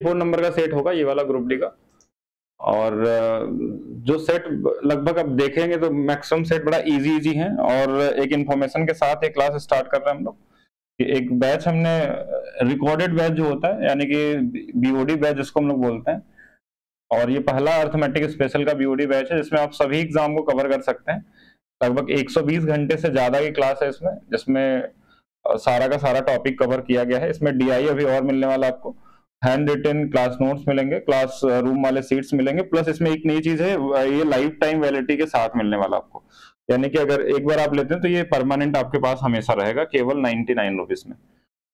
4 number का set होगा ये वाला ग्रुप डी का। और जो सेट लगभग अब देखेंगे तो मैक्सिमम सेट बड़ा इजी है। और एक इन्फॉर्मेशन के साथ एक क्लास स्टार्ट कर रहे हैं हम लोग कि एक बैच हमने रिकॉर्डेड बैच जो होता है, यानी कि बीओडी बैच जिसको हम लोग बोलते हैं, और ये पहला अर्थमेटिक स्पेशल का बीओडी बैच है जिसमें आप सभी एग्जाम को कवर कर सकते हैं। लगभग 120 घंटे से ज्यादा की क्लास है इसमें, जिसमें सारा का सारा टॉपिक कवर किया गया है। इसमें डीआई अभी और मिलने वाला आपको, हैंड रिटन क्लास नोट्स मिलेंगे, क्लास रूम वाले सीट्स मिलेंगे, प्लस इसमें एक नई चीज है, ये लाइफ टाइम वैलिडिटी के साथ मिलने वाला आपको। यानी कि अगर एक बार आप लेते हैं तो ये परमानेंट आपके पास हमेशा रहेगा, केवल 99 रुपीज में।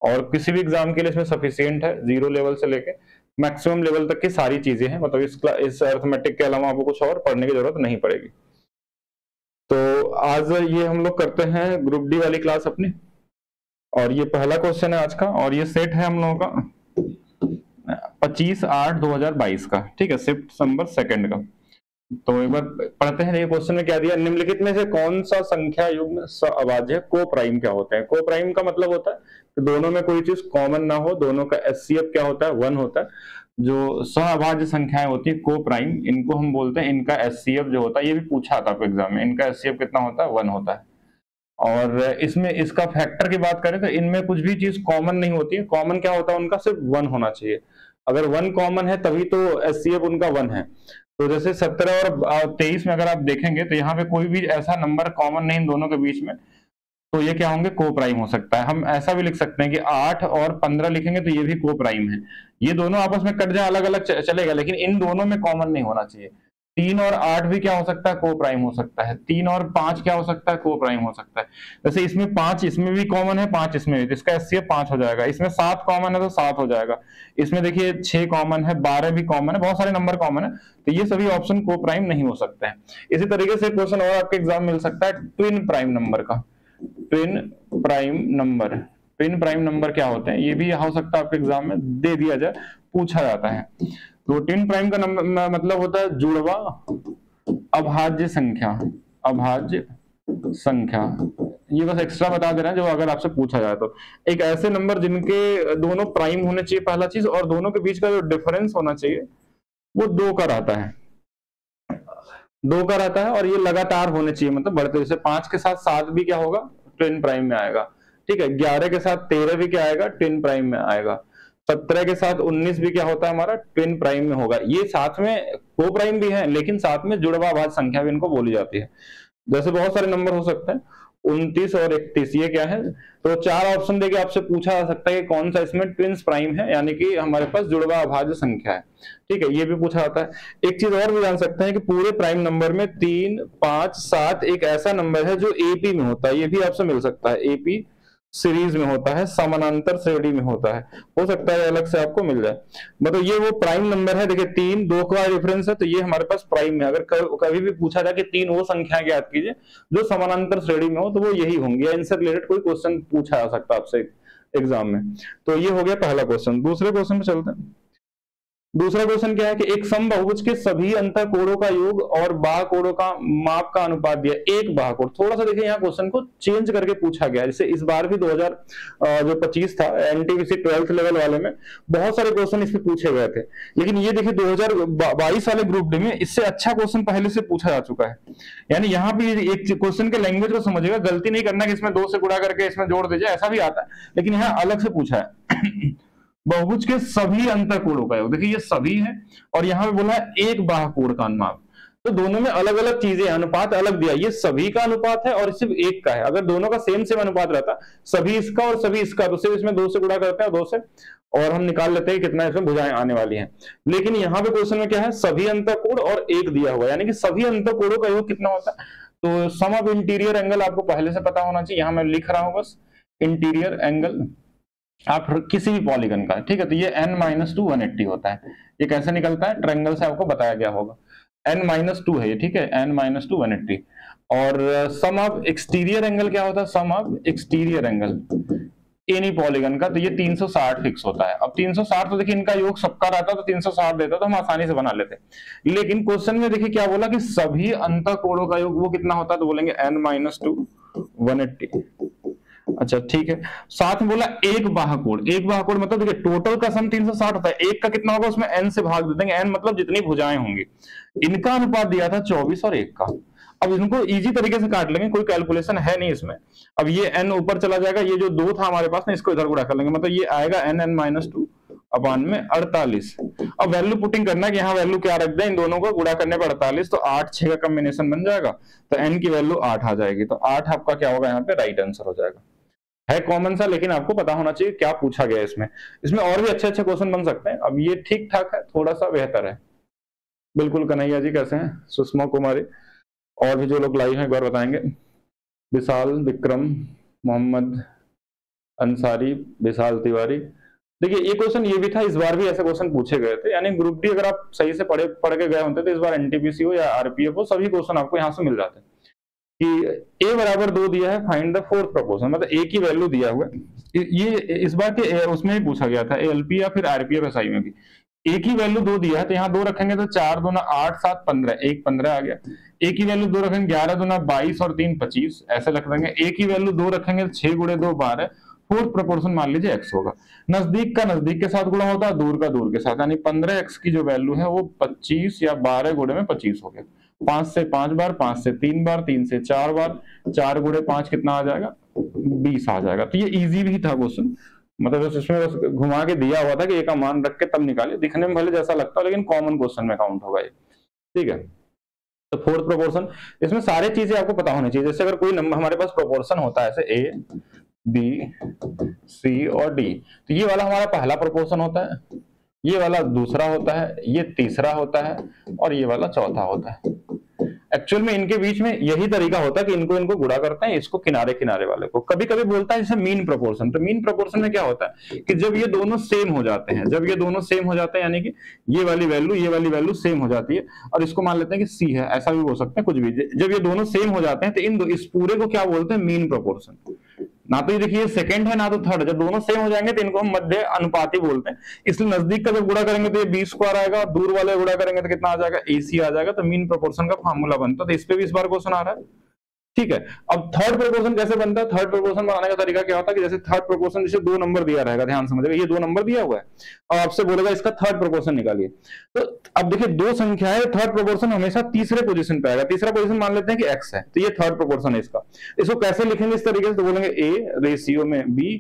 और किसी भी एग्जाम के लिए इसमें सफिशियंट है, 0 लेवल से लेके मैक्सिमम लेवल तक की सारी चीजें हैं। मतलब इस अर्थमेटिक के अलावा आपको कुछ और पढ़ने की जरूरत नहीं पड़ेगी। तो आज ये हम लोग करते हैं ग्रुप डी वाली क्लास अपनी, और ये पहला क्वेश्चन है आज का, और ये सेट है हम लोगों का 25/8/2022 का, ठीक है, सितंबर 2 का। तो एक बार पढ़ते हैं, ये क्वेश्चन में क्या दिया, निम्नलिखित में से कौन सा संख्या युग्म सअभाज्य को प्राइम क्या होता है। को प्राइम का मतलब होता है कि दोनों में कोई चीज कॉमन ना हो, दोनों का एचसीएफ क्या होता है, 1 होता है। जो सअभाज्य संख्याएं होती है को प्राइम, इनको हम बोलते हैं, इनका एचसीएफ जो होता है, ये भी पूछा था आपको एग्जाम में, इनका एचसीएफ कितना होता है, 1 होता है। और इसमें इसका फैक्टर की बात करें तो इनमें कुछ भी चीज कॉमन नहीं होती है। कॉमन क्या होता है उनका, सिर्फ 1 होना चाहिए। अगर 1 कॉमन है तभी तो एचसीएफ उनका 1 है। तो जैसे 17 और 23 में अगर आप देखेंगे तो यहाँ पे कोई भी ऐसा नंबर कॉमन नहीं इन दोनों के बीच में, तो ये क्या होंगे, को प्राइम हो सकता है। हम ऐसा भी लिख सकते हैं कि 8 और 15 लिखेंगे तो ये भी को प्राइम है। ये दोनों आपस में कट जाए अलग अलग चलेगा, लेकिन इन दोनों में कॉमन नहीं होना चाहिए। 3 और 8 भी क्या हो सकता है, को प्राइम हो सकता है। 3 और 5 क्या हो सकता है, को प्राइम हो सकता है। जैसे इसमें 5 इसमें भी कॉमन है, 5 इसमें भी, तो इसका एचसीएफ 5 हो जाएगा। इसमें 7 कॉमन है तो 7 हो जाएगा। इसमें देखिए 6 कॉमन है, 12 भी कॉमन है, बहुत सारे नंबर कॉमन है, तो ये सभी ऑप्शन को प्राइम नहीं हो सकते हैं। इसी तरीके से क्वेश्चन और आपके एग्जाम मिल सकता है ट्विन प्राइम नंबर का। Twin prime number, twin prime number क्या होते हैं, ये भी हो सकता है आपके एग्जाम में दे दिया जाए, पूछा जाता है। तो ट्विन प्राइम का नंबर मतलब होता है जुड़वा अभाज्य संख्या, अभाज्य संख्या। ये बस एक्स्ट्रा बता दे रहे हैं जो अगर आपसे पूछा जाए तो। एक ऐसे नंबर जिनके दोनों प्राइम होने चाहिए पहला चीज, और दोनों के बीच का जो डिफरेंस होना चाहिए वो 2 का रहता है, 2 का रहता है, और ये लगातार होने चाहिए, मतलब बढ़ते। जैसे 5 के साथ 7 भी क्या होगा, ट्विन प्राइम में आएगा, ठीक है। 11 के साथ 13 भी क्या आएगा, ट्विन प्राइम में आएगा। 17 के साथ 19 भी क्या होता है हमारा, ट्विन प्राइम में होगा। ये साथ में को प्राइम भी है, लेकिन साथ में जुड़वा अभाज्य संख्या भी इनको बोली जाती है। जैसे बहुत सारे नंबर हो सकते हैं, 29 और 31, ये क्या है, तो 4 ऑप्शन देके आपसे पूछा जा सकता है कि कौन सा इसमें ट्विंस प्राइम है, यानी कि हमारे पास जुड़वा अभाज्य संख्या है, ठीक है, ये भी पूछा जाता है। एक चीज और भी जान सकते हैं कि पूरे प्राइम नंबर में 3, 5, 7 एक ऐसा नंबर है जो एपी में होता है, ये भी आपसे मिल सकता है, एपी सीरीज में होता है, समानांतर श्रेणी में होता है, हो सकता है अलग से आपको मिल जाए। मतलब ये वो प्राइम नंबर है। देखिए 3, 2 का डिफरेंस है, तो ये हमारे पास प्राइम में। अगर कभी भी पूछा जाए कि 3 वो संख्याएं ज्ञात कीजिए जो समानांतर श्रेणी में हो, तो वो यही होंगी, या इनसे रिलेटेड कोई क्वेश्चन पूछा जा सकता है आपसे एग्जाम में। तो ये हो गया पहला क्वेश्चन। दूसरे क्वेश्चन में चलते हैं। दूसरा क्वेश्चन क्या है कि एक समबाहुभुज के सभी अंतःकोणों का योग और बाहुकोणों का माप का अनुपात दिया, एक बाहुकोण। थोड़ा सा देखिए यहाँ क्वेश्चन को चेंज करके पूछा गया। जैसे इस बार भी 2025 था एनटीपीसी 12th लेवल वाले में बहुत सारे क्वेश्चन इसमें पूछे गए थे, लेकिन ये देखिए 2022 वाले ग्रुप डी में इससे अच्छा क्वेश्चन पहले से पूछा जा चुका है। यानी यहाँ भी एक क्वेश्चन के लैंग्वेज को समझिएगा, गलती नहीं करना कि इसमें 2 से गुणा करके इसमें जोड़ दीजिए, ऐसा भी आता है, लेकिन यहाँ अलग से पूछा है। बहुभुज के सभी अंतःकोणों का योग, देखिए ये सभी है, और यहाँ पे बोला है एक बाहुकोण का अनुपात, तो दोनों में अलग अलग चीजें, अनुपात अलग दिया। ये सभी का अनुपात है और सिर्फ एक का है। अगर दोनों का सेम सेम अनुपात रहता, सभी इसका और सभी इसका, तो सिर्फ इसमें 2 से गुणा करते हैं, 2 से, और हम निकाल लेते हैं कितना इसमें भुजाएं आने वाली हैं। लेकिन यहाँ पे क्वेश्चन में क्या है, सभी अंतःकोण और एक दिया हुआ है, यानी कि सभी अंतःकोणों का योग कितना होता है। तो सम ऑफ इंटीरियर एंगल आपको पहले से पता होना चाहिए, यहाँ मैं लिख रहा हूं बस, इंटीरियर एंगल आप किसी भी पॉलीगन का, ठीक है, तो ये n-2 180 होता है। ये कैसे निकलता है, ट्रायंगल से आपको बताया गया होगा, n-2 है ये, ठीक है, n-2 180। और सम ऑफ एक्सटीरियर एंगल क्या होता है, sum of exterior angle any polygon का, तो ये 360 फिक्स होता है। अब 360 तो देखिए इनका योग सबका रहता तो 360 देता तो हम आसानी से बना लेते, लेकिन क्वेश्चन में देखिए क्या बोला कि सभी अंतःकोणों का योग वो कितना होता है, तो बोलेंगे n-2 180। अच्छा ठीक है, साथ में बोला एक बाहाकोण। एक बाहाकोण मतलब देखिए टोटल का सम 360 होता है, एक का कितना होगा उसमें n से भाग दे देंगे, n मतलब जितनी भुजाएं होंगी। इनका अनुपात दिया था 24 और 1 का। अब इनको इजी तरीके से काट लेंगे, कोई कैलकुलेशन है नहीं इसमें। अब ये n ऊपर चला जाएगा, ये जो 2 था हमारे पास ना इसको इधर गुणा कर लेंगे, मतलब ये आएगा n(n-2) अपान में 48। अब वैल्यू पुटिंग करना है कि यहाँ वैल्यू क्या रख दें, इन दोनों को गुणा करने पर 48, तो 8 6 का कॉम्बिनेशन बन जाएगा, तो n की वैल्यू 8 आ जाएगी। तो 8 आपका क्या होगा यहाँ पे राइट आंसर हो जाएगा। है कॉमन सा, लेकिन आपको पता होना चाहिए क्या पूछा गया इसमें। इसमें और भी अच्छे अच्छे क्वेश्चन बन सकते हैं। अब ये ठीक ठाक है, थोड़ा सा बेहतर है। बिल्कुल। कन्हैया जी कैसे हैं? सुषमा कुमारी, और भी जो लोग लाइव हैं एक बार बताएंगे। विशाल, विक्रम, मोहम्मद अंसारी, विशाल तिवारी। देखिए ये क्वेश्चन ये भी था, इस बार भी ऐसे क्वेश्चन पूछे गए थे, यानी ग्रुप डी अगर आप सही से पढ़ के गए होते तो इस बार एनटीपीसी हो या आरपीएफ हो, सभी क्वेश्चन आपको यहाँ से मिल जाते हैं। कि a बराबर 2 दिया है, फाइंड द फोर्थ प्रोपोर्शन, मतलब a की वैल्यू दिया हुआ है। ये इस बार के उसमें भी पूछा गया था, एएलपी या फिर आरपीएफ एसआई में भी। a की वैल्यू 2 दिया है, तो यहाँ 2 रखेंगे तो 4 2 8 7 15, 1 15 आ गया। a की वैल्यू 2 रखेंगे 11 2 22 और 3 25, ऐसे रख देंगे। a की वैल्यू 2 रखेंगे 6 गुणे 2 12, फोर्थ प्रोपोर्शन मान लीजिए x होगा। नजदीक का नजदीक के साथ गुणा होता है, दूर का दूर के साथ, यानी 15x की जो वैल्यू है वो 25 या 12 गुणे में 25 हो गया। 5 से 5 बार, 5 से 3 बार, 3 से 4 बार, 4 गुणे 5 कितना आ जाएगा? 20 आ जाएगा। तो ये इजी भी था क्वेश्चन, मतलब बस इसमें बस घुमा के दिया हुआ था कि एक का मान रख के तब निकाले। दिखने में भले जैसा लगता है, लेकिन कॉमन क्वेश्चन में काउंट होगा ये। ठीक है, तो फोर्थ प्रोपोर्शन, इसमें सारी चीजें आपको पता होनी चाहिए। जैसे अगर कोई नंबर हमारे पास प्रोपोर्शन होता है, ऐसे ए बी सी और डी, तो ये वाला हमारा पहला प्रोपोर्शन होता है, ये वाला दूसरा होता है, ये तीसरा होता है, और ये वाला चौथा होता है। एक्चुअल में इनके बीच में यही तरीका होता है कि इनको इनको गुणा करते हैं, इसको किनारे किनारे वाले को। कभी कभी बोलता है जैसे मीन प्रोपोर्शन, तो मीन प्रोपोर्शन में क्या होता है कि जब ये दोनों सेम हो जाते हैं, जब ये दोनों सेम हो जाते हैं, यानी कि ये वाली वैल्यू सेम हो जाती है, और इसको मान लेते हैं कि सी है, ऐसा भी बोल सकते हैं कुछ भी। जब ये दोनों सेम हो जाते हैं तो इस पूरे को क्या बोलते हैं? Mean proportion. ना तो ये देखिए सेकंड है ना तो थर्ड, जब दोनों सेम हो जाएंगे तो इनको हम मध्य अनुपाती बोलते हैं। इसलिए नजदीक का जब गुणा करेंगे तो ये बी स्क्वायर आएगा, और दूर वाले गुणा करेंगे तो कितना आ जाएगा? एसी आ जाएगा। तो मीन प्रोपोर्शन का फार्मूला बनता है। तो इस पे भी इस बार क्वेश्चन आ रहा है। ठीक है, अब थर्ड प्रोपोर्शन कैसे बनता है? थर्ड प्रोपोर्शन बनाने का तरीका क्या होता है कि जैसे थर्ड प्रोपोर्शन, जैसे 2 नंबर दिया रहेगा, ध्यान समझिएगा, ये 2 नंबर दिया हुआ है और आपसे बोलेगा इसका थर्ड प्रोपोर्शन निकालिए। तो अब देखिए 2 संख्या है, थर्ड प्रोपोर्शन हमेशा तीसरे पोजीशन पे आएगा। तीसरा पोजीशन मान लेते हैं कि x है, तो ये थर्ड प्रोपोर्शन है इसका। इसको कैसे लिखेंगे इस तरीके से? तो बोलेंगे a रेशियो में b,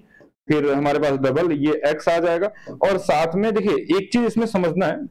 फिर हमारे पास डबल ये x आ जाएगा। और साथ में देखिए एक चीज इसमें समझना है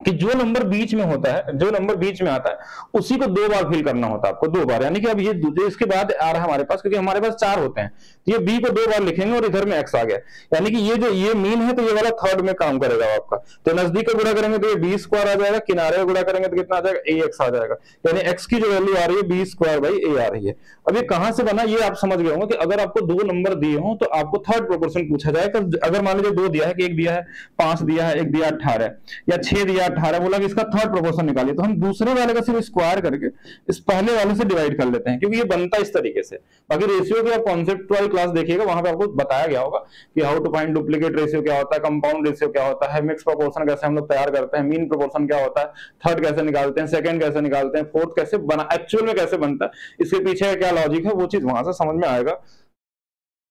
कि जो नंबर बीच में होता है, जो नंबर बीच में आता है, उसी को 2 बार फिल करना होता है आपको, 2 बार। यानी कि अब ये इसके बाद आ रहा है हमारे पास, क्योंकि हमारे पास 4 होते हैं, तो ये b को 2 बार लिखेंगे और इधर में x आ गया। यानी कि ये मीन है, तो ये वाला थर्ड में काम करेगा आपका। तो नजदीक का गुणा करेंगे तो ये बी स्क्वायर आ जाएगा, किनारे का गुणा करेंगे तो कितना आ जाएगा? ax आ जाएगा। यानी x की जो वैल्यू आ रही है बी स्क्वायर बाई a आ रही है। अब ये कहां से बना ये आप समझ गए होंगे कि अगर आपको 2 नंबर दिए हो तो आपको थर्ड प्रोपोर्शन पूछा जाए। तो अगर मान लीजिए 2 दिया है, कि 1 दिया है 5 दिया है, 1 दिया 18 या 6 दिया 18, बोला कि इसका थर्ड प्रोपोर्शन निकालिए, तो हम दूसरे वाले का सिर्फ स्क्वायर करके इस पहले वाले से डिवाइड कर लेते हैं, क्योंकि ये बनता है इस तरीके से। बाकी रेशियो की आप कॉन्सेप्ट वाली क्लास देखिएगा, वहां पे आपको बताया गया होगा कि how to find duplicate ratio क्या होता है, कंपाउंड रेशियो क्या होता है, मिक्स प्रोपोर्शन कैसे हम लोग तैयार करते हैं, मीन प्रोपोर्शन क्या होता है, थर्ड कैसे निकालते हैं, सेकंड कैसे निकालते हैं, फोर्थ कैसे बना, एक्चुअल में कैसे बनता है, इसके पीछे क्या लॉजिक है, वो चीज वहां से समझ में आएगा।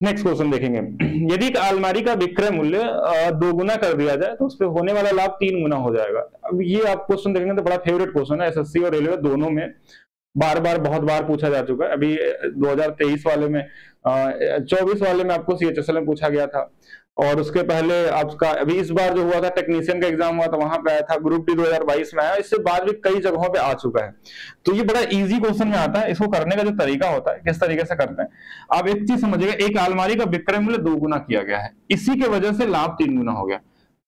नेक्स्ट क्वेश्चन देखेंगे। यदि अलमारी का विक्रय मूल्य 2 गुना कर दिया जाए तो उस पर होने वाला लाभ 3 गुना हो जाएगा। अब ये आप क्वेश्चन देखेंगे तो बड़ा फेवरेट क्वेश्चन है, एसएससी और रेलवे दोनों में बहुत बार पूछा जा चुका है। अभी 2023 वाले में 24 वाले में आपको सीएचएसएल में पूछा गया था, और उसके पहले आपका अभी इस बार जो हुआ था टेक्नीशियन का एग्जाम हुआ था, वहां पे आया था। ग्रुप डी 2022 में आया, इससे बाद भी कई जगहों पे आ चुका है। तो ये बड़ा इजी क्वेश्चन में आता है। इसको करने का जो तरीका होता है, किस तरीके से करते हैं, आप एक चीज समझिएगा, एक अलमारी का विक्रय मूल्य 2 गुना किया गया है, इसी के वजह से लाभ 3 गुना हो गया।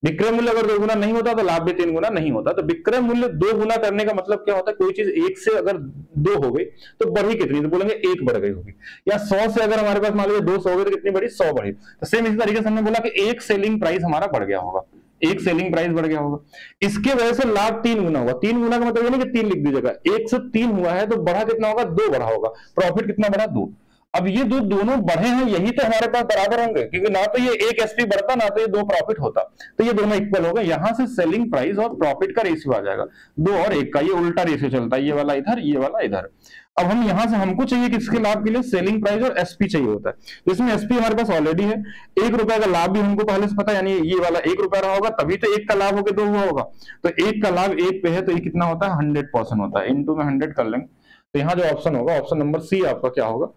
विक्रय मूल्य अगर 2 गुना नहीं होता तो लाभ भी 3 गुना नहीं होता। तो विक्रय मूल्य 2 गुना करने का मतलब क्या होता है? कोई चीज 1 से अगर 2 हो गई तो बढ़ी कितनी? तो बोलेंगे 1 बढ़ गई होगी। या 100 से अगर हमारे पास मान लीजिए 200 हो गई तो कितनी बढ़ी? 100 बढ़ी। तो सेम इसी तरीके से हमने बोला कि एक सेलिंग प्राइस हमारा बढ़ गया होगा, एक सेलिंग प्राइस बढ़ गया होगा, इसके वजह से लाभ 3 गुना होगा। 3 गुना का मतलब ये नहीं कि 3 लिख दीजिएगा, 1 से 3 हुआ है तो बढ़ा कितना होगा? 2 बढ़ा होगा। प्रॉफिट कितना बढ़ा? 2। अब ये दोनों बढ़े हैं, यही तो हमारे पास बराबर होंगे, क्योंकि ना तो ये 1 एसपी बढ़ता ना तो ये 2 प्रॉफिट होता, तो ये दोनों इक्वल हो गए। यहां से सेलिंग प्राइस और प्रॉफिट का रेशियो आ जाएगा 2 और 1 का, ये उल्टा रेशियो चलता है, ये वाला इधर ये वाला इधर। अब हम यहाँ से हमको चाहिए किसके लाभ के लिए, सेलिंग प्राइस और एसपी चाहिए होता है। तो इसमें एसपी हमारे पास ऑलरेडी है, 1 रुपए का लाभ भी हमको पहले से पता है, यानी ये वाला 1 रुपया रहा होगा तभी तो 1 का लाभ होकर 2 हुआ होगा। तो 1 का लाभ 1 पे है तो ये कितना होता है 100% होता है, इनटू में 100 कर लेंगे। तो यहाँ जो ऑप्शन होगा, ऑप्शन नंबर सी आपका क्या होगा,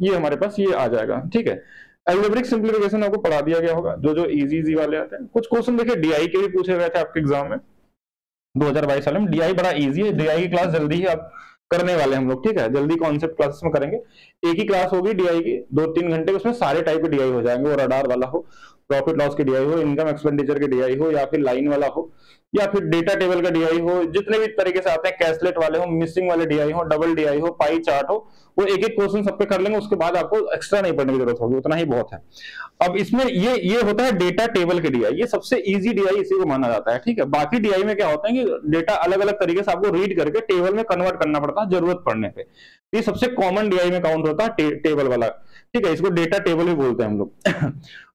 ये हमारे पास ये आ जाएगा। ठीक है, एल्जेब्रिक सिंप्लीफिकेशन आपको पढ़ा दिया गया होगा, जो इजी वाले आते हैं। कुछ क्वेश्चन देखिए डीआई के भी पूछे गए थे आपके एग्जाम में 2022 साल में। डीआई बड़ा इजी है, डीआई की क्लास जल्दी ही आप करने वाले हम लोग, ठीक है, जल्दी कॉन्सेप्ट क्लासेस में करेंगे। एक ही क्लास होगी डीआई की 2-3 घंटे, उसमें सारे टाइप के डीआई हो जाएंगे, वो रडार वाला हो, प्रॉफिट लॉस की डीआई हो, इनकम एक्सपेंडिचर की डीआई हो, या फिर लाइन वाला हो, या फिर डेटा टेबल का डीआई हो, जितने भी तरीके से आते हैं, कैशलेट वाले हो, मिसिंग वाले डीआई हो, डबल डीआई हो, पाई चार्ट हो, वो एक एक क्वेश्चन सब पे कर लेंगे। उसके बाद आपको एक्स्ट्रा नहीं पढ़ने की जरूरत होगी, उतना ही बहुत है। अब इसमें ये होता है डेटा टेबल के डीआई, ये सबसे इजी डीआई इसी को माना जाता है। ठीक है, बाकी डीआई में क्या होता है कि डेटा अलग अलग तरीके से आपको रीड करके टेबल में कन्वर्ट करना पड़ता है जरूरत पड़ने पे। ये सबसे कॉमन डीआई में काउंट होता है टेबल वाला। ठीक है, इसको डेटा टेबल भी बोलते हैं हम लोग।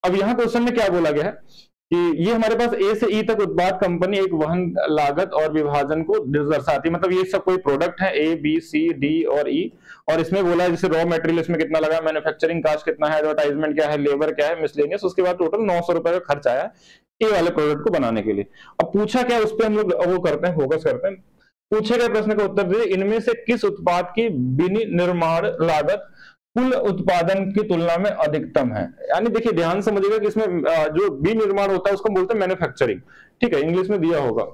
अब यहाँ क्वेश्चन में क्या बोला गया है कि ये हमारे पास ए से ई तक उत्पाद कंपनी एक वहन लागत और विभाजन को दर्शाती है। मतलब ये सब कोई प्रोडक्ट है ए बी सी डी और ई, और इसमें बोला है जैसे रॉ मटेरियल इसमें कितना लगा, मैन्युफैक्चरिंग कास्ट कितना है, एडवर्टाइजमेंट क्या है, लेबर क्या है, मिसलेनियस, उसके बाद टोटल 900 रुपए का खर्च आया ए वाले प्रोडक्ट को बनाने के लिए। अब पूछा क्या, उस पर हम लोग वो करते हैं, फोकस करते हैं। पूछे गए प्रश्न का उत्तर दीजिए, इनमें से किस उत्पाद की विनिर्माण लागत कुल उत्पादन की तुलना में अधिकतम है। यानी देखिए ध्यान समझिएगा कि इसमें जो विनिर्माण होता है उसको बोलते हैं मैन्युफैक्चरिंग। ठीक है, इंग्लिश में दिया होगा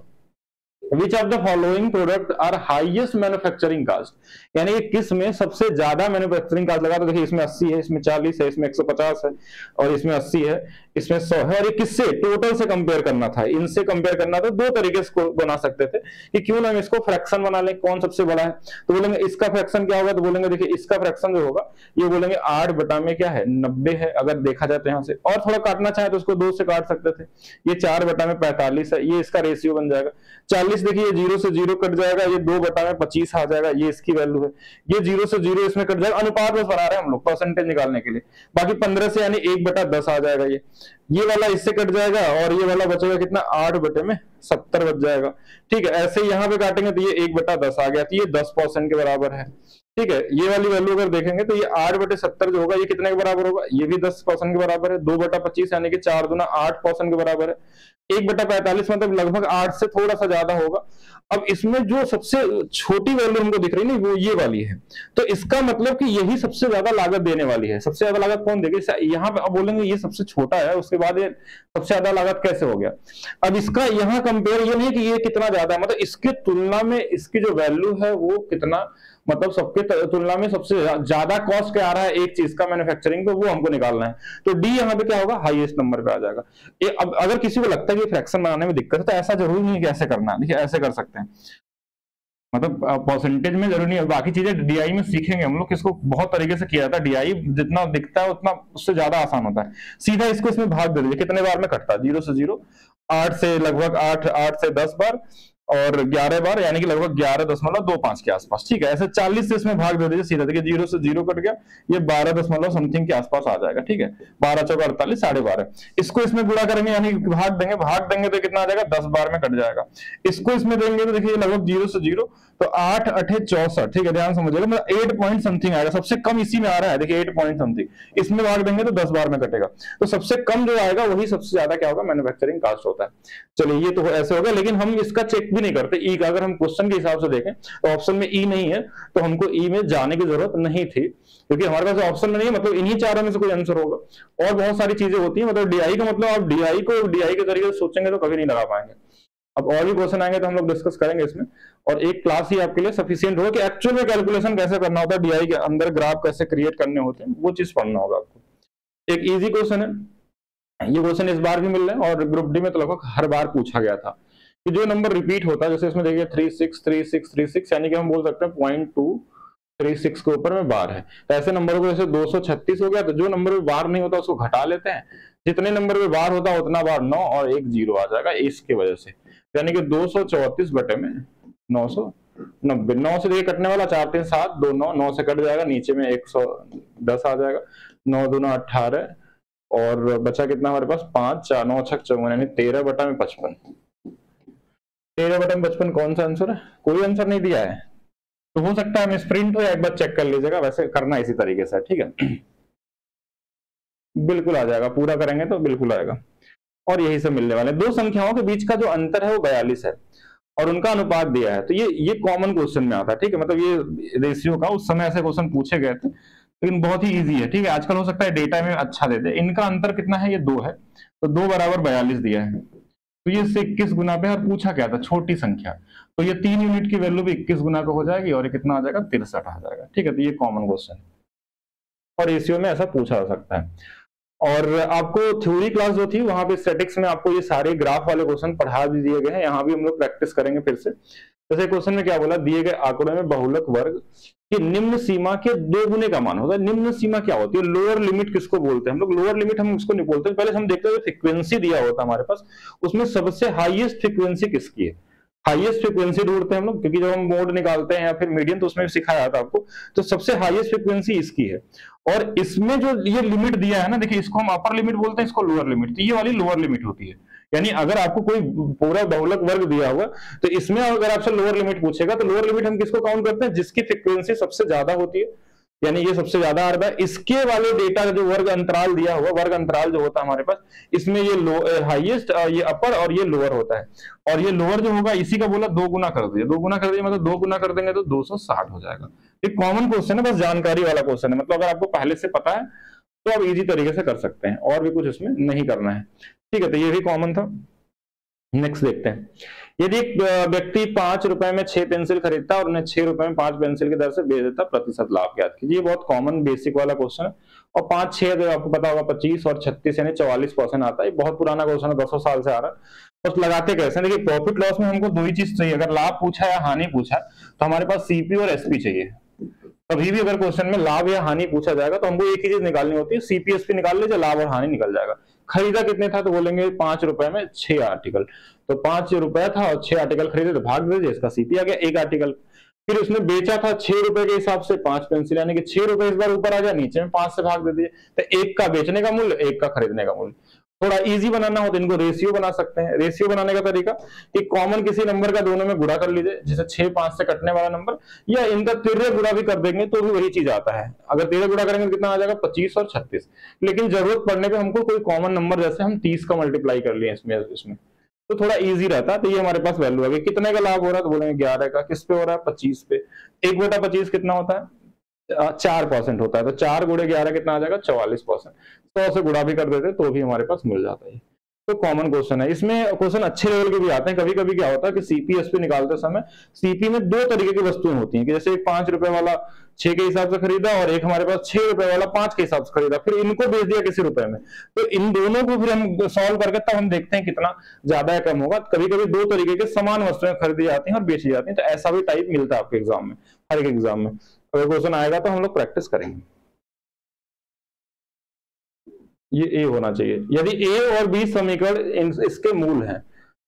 Which of the following product are highest manufacturing cost, यानी किस में सबसे ज्यादा मैन्युफैक्चरिंग कास्ट लगा। तो देखिए इसमें 80 है, इसमें 40 है, इसमें 150 है, और इसमें 80 है, इसमें 100 है। और ये किससे टोटल से कंपेयर करना था, इनसे कंपेयर करना था। दो तरीके से बना सकते थे कि क्यों ना हम इसको फ्रैक्शन बना लें, कौन सबसे बड़ा है। तो बोलेंगे इसका फ्रैक्शन क्या होगा, तो बोलेंगे देखिए इसका फ्रैक्शन जो होगा ये बोलेंगे 8 बटा में क्या है 90 है। अगर देखा जाए तो यहाँ से और थोड़ा काटना चाहे तो उसको 2 से काट सकते थे। ये 4 बटा में 45 है, ये इसका रेशियो बन जाएगा। 40 देखिए 0 से 0 कट जाएगा, ये 2 बटा में 25 आ जाएगा, ये इसकी वैल्यू है। ये 0 से 0 इसमें कट जाएगा, अनुपात बस बना रहे हैं हम लोग परसेंटेज निकालने के लिए। बाकी 15 से यानी 1 बटा 10 आ जाएगा। ये वाला इससे कट जाएगा और ये वाला बचेगा कितना 8 बटे में 70 बच जाएगा। ठीक है, ऐसे यहाँ पे काटेंगे तो ये 1 बटा 10 आ गया, तो ये 10% के बराबर है। ठीक है, ये वाली वैल्यू अगर देखेंगे तो ये 8 बटे 70 जो होगा ये कितने के बराबर होगा, ये भी 10% के बराबर है। 2 बटा 25 यानी कि 4 दूना 8% के बराबर है। 1 बटा 45 मतलब लगभग 8 से थोड़ा सा ज्यादा होगा। अब इसमें जो सबसे छोटी वैल्यू हमको दिख रही है ना वो ये वाली है, तो इसका मतलब कि यही सबसे ज्यादा लागत देने वाली है। सबसे ज्यादा लागत कौन देगी, यहाँ पे अब बोलेंगे ये सबसे छोटा है, उसके बाद ये सबसे ज्यादा लागत कैसे हो गया। अब इसका यहाँ कंपेयर ये नहीं कि ये कितना ज्यादा है, मतलब इसके तुलना में इसकी जो वैल्यू है वो कितना, मतलब सबके तुलना में सबसे ज्यादा कॉस्ट क्या आ रहा है एक चीज का मैन्युफैक्चरिंग पे, वो हमको निकालना है। तो डी यहाँ पे क्या होगा, हाईएस्ट नंबर पे आ जाएगा। अब अगर किसी को लगता है कि फ्रैक्शन बनाने में दिक्कत है तो ऐसा जरूरी नहीं कि ऐसे करना है। देखिए ऐसे कर सकते हैं, मतलब परसेंटेज में जरूरी नहीं है। बाकी चीजें डीआई में सीखेंगे हम लोग, इसको बहुत तरीके से किया जाता है। डीआई जितना दिखता है उतना उससे ज्यादा आसान होता है। सीधा इसको इसमें भाग दे दीजिए, कितने बार में कटता है, 0 से 0, 8 से लगभग 8 से 10 बार और 11 बार, यानी कि लगभग 11.25 के आसपास। ठीक है, ऐसे 40 से इसमें भाग दे दीजिए सीधा, देखिए 0 से 0 कट गया, ये 12 समथिंग के आसपास आ जाएगा। ठीक है, 12 चौका 48, 12.5। इसको इसमें गुणा करेंगे यानी भाग देंगे तो कितना आ जाएगा, 10 बार में कट जाएगा। इसको इसमें देंगे तो देखिए लगभग 0 से 0, तो 8 8 64। ठीक है, ध्यान समझिएगा, मतलब 8 पॉइंट समथिंग आएगा, सबसे कम इसी में आ रहा है। देखिए 8 पॉइंट समथिंग इसमें भाग देंगे तो 10 बार में कटेगा, तो सबसे कम जो आएगा वही सबसे ज्यादा क्या होगा, मैन्युफैक्चरिंग कास्ट होता है। चलिए ये तो ऐसे होगा, लेकिन हम इसका चेक भी नहीं करते ई का। अगर हम क्वेश्चन के हिसाब से देखें तो ऑप्शन में ई नहीं है, तो हमको ई में जाने की जरूरत नहीं थी, क्योंकि हमारे पास ऑप्शन में नहीं है, मतलब इन्हीं चारों में से कोई आंसर होगा। और बहुत सारी चीजें होती है, मतलब डीआई का मतलब आप डीआई को डीआई के तरीके से सोचेंगे तो कभी नहीं लगा पाएंगे। अब और भी क्वेश्चन आएंगे तो हम लोग डिस्कस करेंगे इसमें, और एक क्लास ही आपके लिए सफिशिएंट होगा कि एक्चुअल में कैलकुलेशन कैसे करना होता है, डीआई के अंदर ग्राफ कैसे क्रिएट करने होते हैं, वो चीज पढ़ना होगा आपको। एक इजी क्वेश्चन है, ये क्वेश्चन इस बार भी मिल रहे हैं और ग्रुप डी में तो लगभग हर बार पूछा गया था कि जो नंबर रिपीट होता है, जैसे इसमें देखिए 363636, यानी कि हम बोल सकते हैं 0.236 के ऊपर में बार है। तो ऐसे नंबरों को जैसे 236 हो गया, तो जो नंबर में बार नहीं होता उसको घटा लेते हैं, जितने नंबर में बार होता है उतना बार 9 और 1 0 आ जाएगा इसकी वजह से। यानी कि 234 बटे में 990, 9 से देखिए कटने वाला 4 3 7 2 9, 9 से कट जाएगा, नीचे में 110 आ जाएगा, 9 दूना 18 और बचा कितना हमारे पास 5 4 9 6 54, यानी 13 बटा में 55। 13 बटा में 55 कौन सा आंसर है, कोई आंसर नहीं दिया है। तो हो सकता है मिसप्रिंट हो, या एक बार चेक कर लीजिएगा, वैसे करना इसी तरीके से, ठीक है। बिल्कुल आ जाएगा, पूरा करेंगे तो बिल्कुल आएगा। और यही सब मिलने वाले, दो संख्याओं के बीच का जो अंतर है वो 42 है और उनका अनुपात दिया है। तो ये कॉमन क्वेश्चन में आता है, ठीक है। मतलब ये रेशियो का उस समय ऐसे क्वेश्चन पूछे गए थे, लेकिन बहुत ही इजी है, ठीक है। आजकल हो सकता है डेटा में अच्छा दे दे। इनका अंतर कितना है, ये 2 है, तो 2 बराबर 42 दिया है। तो ये 21 गुना पे, और पूछा क्या था, छोटी संख्या, तो ये 3 यूनिट की वैल्यू भी 21 गुना पे हो जाएगी, और ये कितना आ जाएगा, 63 आ जाएगा, ठीक है। तो ये कॉमन क्वेश्चन और रेशियो में ऐसा पूछा जा सकता है। और आपको थ्योरी क्लास जो थी वहां पे स्टैटिक्स में आपको ये सारे ग्राफ वाले क्वेश्चन पढ़ा भी दिए गए हैं, यहाँ भी हम लोग प्रैक्टिस करेंगे फिर से। जैसे क्वेश्चन में क्या बोला, दिए गए आंकड़े में बहुलक वर्ग की निम्न सीमा के 2 गुने का मान होता है। निम्न सीमा क्या होती है, लोअर लिमिट किसको बोलते हैं हम लोग, लोअर लिमिट हम उसको नहीं बोलते, पहले हम देखते हैं फ्रीक्वेंसी दिया होता है हमारे पास, उसमें सबसे हाईएस्ट फ्रीक्वेंसी किसकी है, हाईएस्ट फ्रीक्वेंसी ढूंढते हैं हम लोग, क्योंकि जब हम मोड निकालते हैं या फिर मीडियन तो उसमें भी सिखाया था आपको, तो सबसे हाईएस्ट फ्रीक्वेंसी इसकी है। और इसमें जो ये लिमिट दिया है ना, देखिए इसको हम अपर लिमिट बोलते हैं, इसको लोअर लिमिट, तो ये वाली लोअर लिमिट होती है। यानी अगर आपको कोई पूरा बहुलक वर्ग दिया हुआ तो इसमें अगर आपसे लोअर लिमिट पूछेगा तो लोअर लिमिट हम किसको काउंट करते हैं, जिसकी फ्रीक्वेंसी सबसे ज्यादा होती है, यानी ये सबसे ज्यादा आ रहा है। इसके वाले डेटा जो वर्ग अंतराल दिया हुआ, वर्ग अंतराल जो होता है हमारे पास, इसमें ये हाईएस्ट, ये अपर और ये लोअर होता है। और ये लोअर जो होगा इसी का बोला 2 गुना कर दिया, 2 गुना कर दिया मतलब 2 गुना कर देंगे तो 260 हो जाएगा। एक कॉमन क्वेश्चन है, बस जानकारी वाला क्वेश्चन है, मतलब अगर आपको पहले से पता है तो आप इजी तरीके से कर सकते हैं, और भी कुछ इसमें नहीं करना है, ठीक है। तो ये भी कॉमन था। नेक्स्ट देखते हैं, यदि एक व्यक्ति 5 रुपए में 6 पेंसिल खरीदता और उन्हें 6 रुपए में 5 पेंसिल की दर से बेच देता, प्रतिशत लाभ ज्ञात कीजिए। ये बहुत कॉमन बेसिक वाला क्वेश्चन है, और 5 6 जो आपको पता होगा 25 और 36 यानी 44% आता है। बहुत पुराना क्वेश्चन है, 200 साल से आ रहा है। बस लगाते कैसे, देखिए प्रॉफिट लॉस में हमको 2 ही चीज चाहिए, अगर लाभ पूछा या हानि पूछा तो हमारे पास सीपी और एसपी चाहिए। कभी भी अगर क्वेश्चन में लाभ या हानि पूछा जाएगा तो हमको एक ही चीज निकालनी होती है, सीपीएसपी निकाल लीजिए, लाभ और हानि निकल जाएगा। खरीदा कितने था, तो बोलेंगे 5 रुपए में 6 आर्टिकल, तो 5 रुपए था और 6 आर्टिकल खरीदे तो भाग दीजिए, इसका सीपी आ गया 1 आर्टिकल। फिर उसने बेचा था 6 रुपए के हिसाब से 5 पेंसिल, यानी कि 6 रुपए इस बार ऊपर आ गया, नीचे में 5 से भाग दे दिए, तो 1 का बेचने का मूल्य, 1 का खरीदने का मूल्य। थोड़ा इजी बनाना हो तो इनको रेशियो बना सकते हैं। रेशियो बनाने का तरीका कि कॉमन किसी नंबर का दोनों में गुणा कर लीजिए, जैसे 6 5 से कटने वाला नंबर, या इनका तिर्य गुणा भी कर देंगे तो भी वही चीज आता है। अगर तिर्य गुणा करेंगे तो कितना आ जाएगा, 25 और 36। लेकिन जरूरत पड़ने पे हमको कोई कॉमन नंबर, जैसे हम 30 का मल्टीप्लाई कर लिए इसमें तो थोड़ा इजी रहता है। तो ये हमारे पास वैल्यू आ गई। कितने का लाभ हो रहा है, तो बोलेंगे 11 का। किस पे हो रहा है, 25 पे। 1/25 कितना होता है, 4% होता है, तो 4 गुणे 11 कितना आ जाएगा, 44%। 100 से गुणा भी कर देते तो भी हमारे पास मिल जाता है। तो कॉमन क्वेश्चन है। इसमें क्वेश्चन अच्छे लेवल के भी आते हैं। कभी कभी क्या होता है कि सीपी एसपी निकालते समय सीपी में 2 तरीके की वस्तुएं होती हैं, कि जैसे एक 5 रुपए वाला 6 के हिसाब से खरीदा और एक हमारे पास 6 रुपए वाला 5 के हिसाब से खरीदा, फिर इनको बेच दिया किसी रुपए में, तो इन दोनों को फिर हम सॉल्व करके तब हम देखते हैं कितना ज्यादा या कम होगा। कभी कभी 2 तरीके के समान वस्तुएं खरीदी जाती हैं और बेची जाती हैं, तो ऐसा भी टाइप मिलता है आपके एग्जाम में, हर एक एग्जाम में। अगर क्वेश्चन आएगा तो हम लोग प्रैक्टिस करेंगे। ये ए होना चाहिए। यदि ए और बी समीकरण इसके मूल हैं,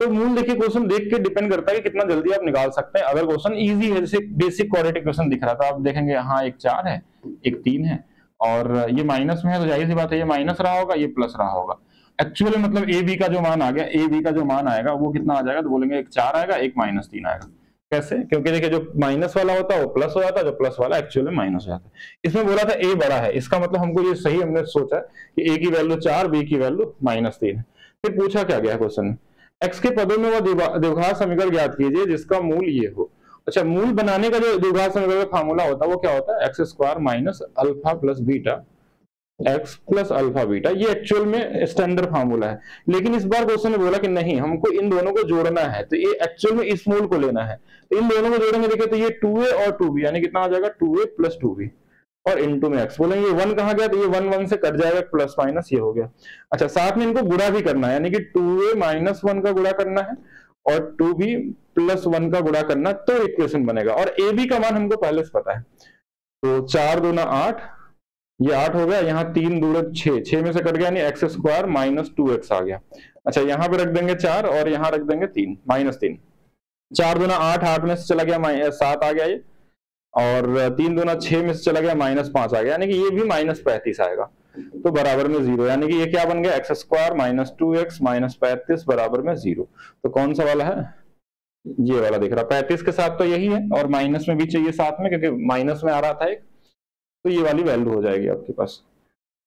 तो मूल देखिए क्वेश्चन देख के डिपेंड करता है कि कितना जल्दी आप निकाल सकते हैं। अगर क्वेश्चन इजी है, जैसे बेसिक क्वाड्रेटिक क्वेश्चन दिख रहा था, आप देखेंगे यहाँ एक 4 है, एक 3 है, और ये माइनस में है, तो जाहिर सी बात है ये माइनस रहा होगा, ये प्लस रहा होगा। एक्चुअली मतलब ए बी का जो मान आ गया, ए बी का जो मान आएगा वो कितना आ जाएगा, तो बोलेंगे एक 4 आएगा, एक -3 आएगा। कैसे, क्योंकि देखिए जो माइनस वाला होता है वो प्लस हो जाता है, जो प्लस वाला एक्चुअली में माइनस हो जाता है। इसमें बोला था ए बड़ा है, इसका मतलब हमको ये सही हमने सोचा कि ए की वैल्यू 4, बी की वैल्यू -3 है। फिर पूछा क्या गया क्वेश्चन में, एक्स के पदों में वह द्विघात समीकरण ज्ञात कीजिए जिसका मूल ये हो। अच्छा, मूल बनाने का जो द्विघात समीकरण का फार्मूला होता है वो क्या होता है, x² minus alpha plus beta x plus alpha beta. ये एक्चुअल में स्टैंडर्ड फार्मूला है, लेकिन इस बार क्वेश्चन ने बोला कि नहीं, हमको इन दोनों को जोड़ना है, तो ये एक्चुअल में इस मूल को लेना है, तो इन दोनों को जोड़ेंगे। देखिए तो ये 2a और 2b, यानी कितना आ जाएगा 2a प्लस 2b, और इनटू में x। बोलेंगे 1 कहाँ गया, तो ये 1 से कट जाएगा, प्लस माइनस ये हो गया। अच्छा, साथ में इनको गुणा भी करना है, यानी कि 2a माइनस 1 का गुणा करना है और 2b प्लस 1 का गुणा करना, तो इक्वेशन बनेगा। और ए बी का मान हमको पहले से पता है, तो 4 दूना 8, ये 8 हो गया, यहाँ 3 दूना 6, 6 में से कट गया, यानी x² माइनस 2x आ गया। अच्छा, यहाँ पे रख देंगे 4 और यहाँ रख देंगे 3, -3। 4 दूना 8, 8 में से चला गया 7 आ गया ये, और 3 दूना 6 में से चला गया -5 आ गया, यानी कि ये भी -35 आएगा, तो बराबर में 0। यानी कि ये क्या बन गया, x² माइनस 2x माइनस 35 बराबर में 0। तो कौन सा वाला है, ये वाला दिख रहा 35 के साथ तो यही है, और माइनस में भी चाहिए साथ में, क्योंकि माइनस में आ रहा था एक, तो ये वाली वैल्यू हो जाएगी आपके पास।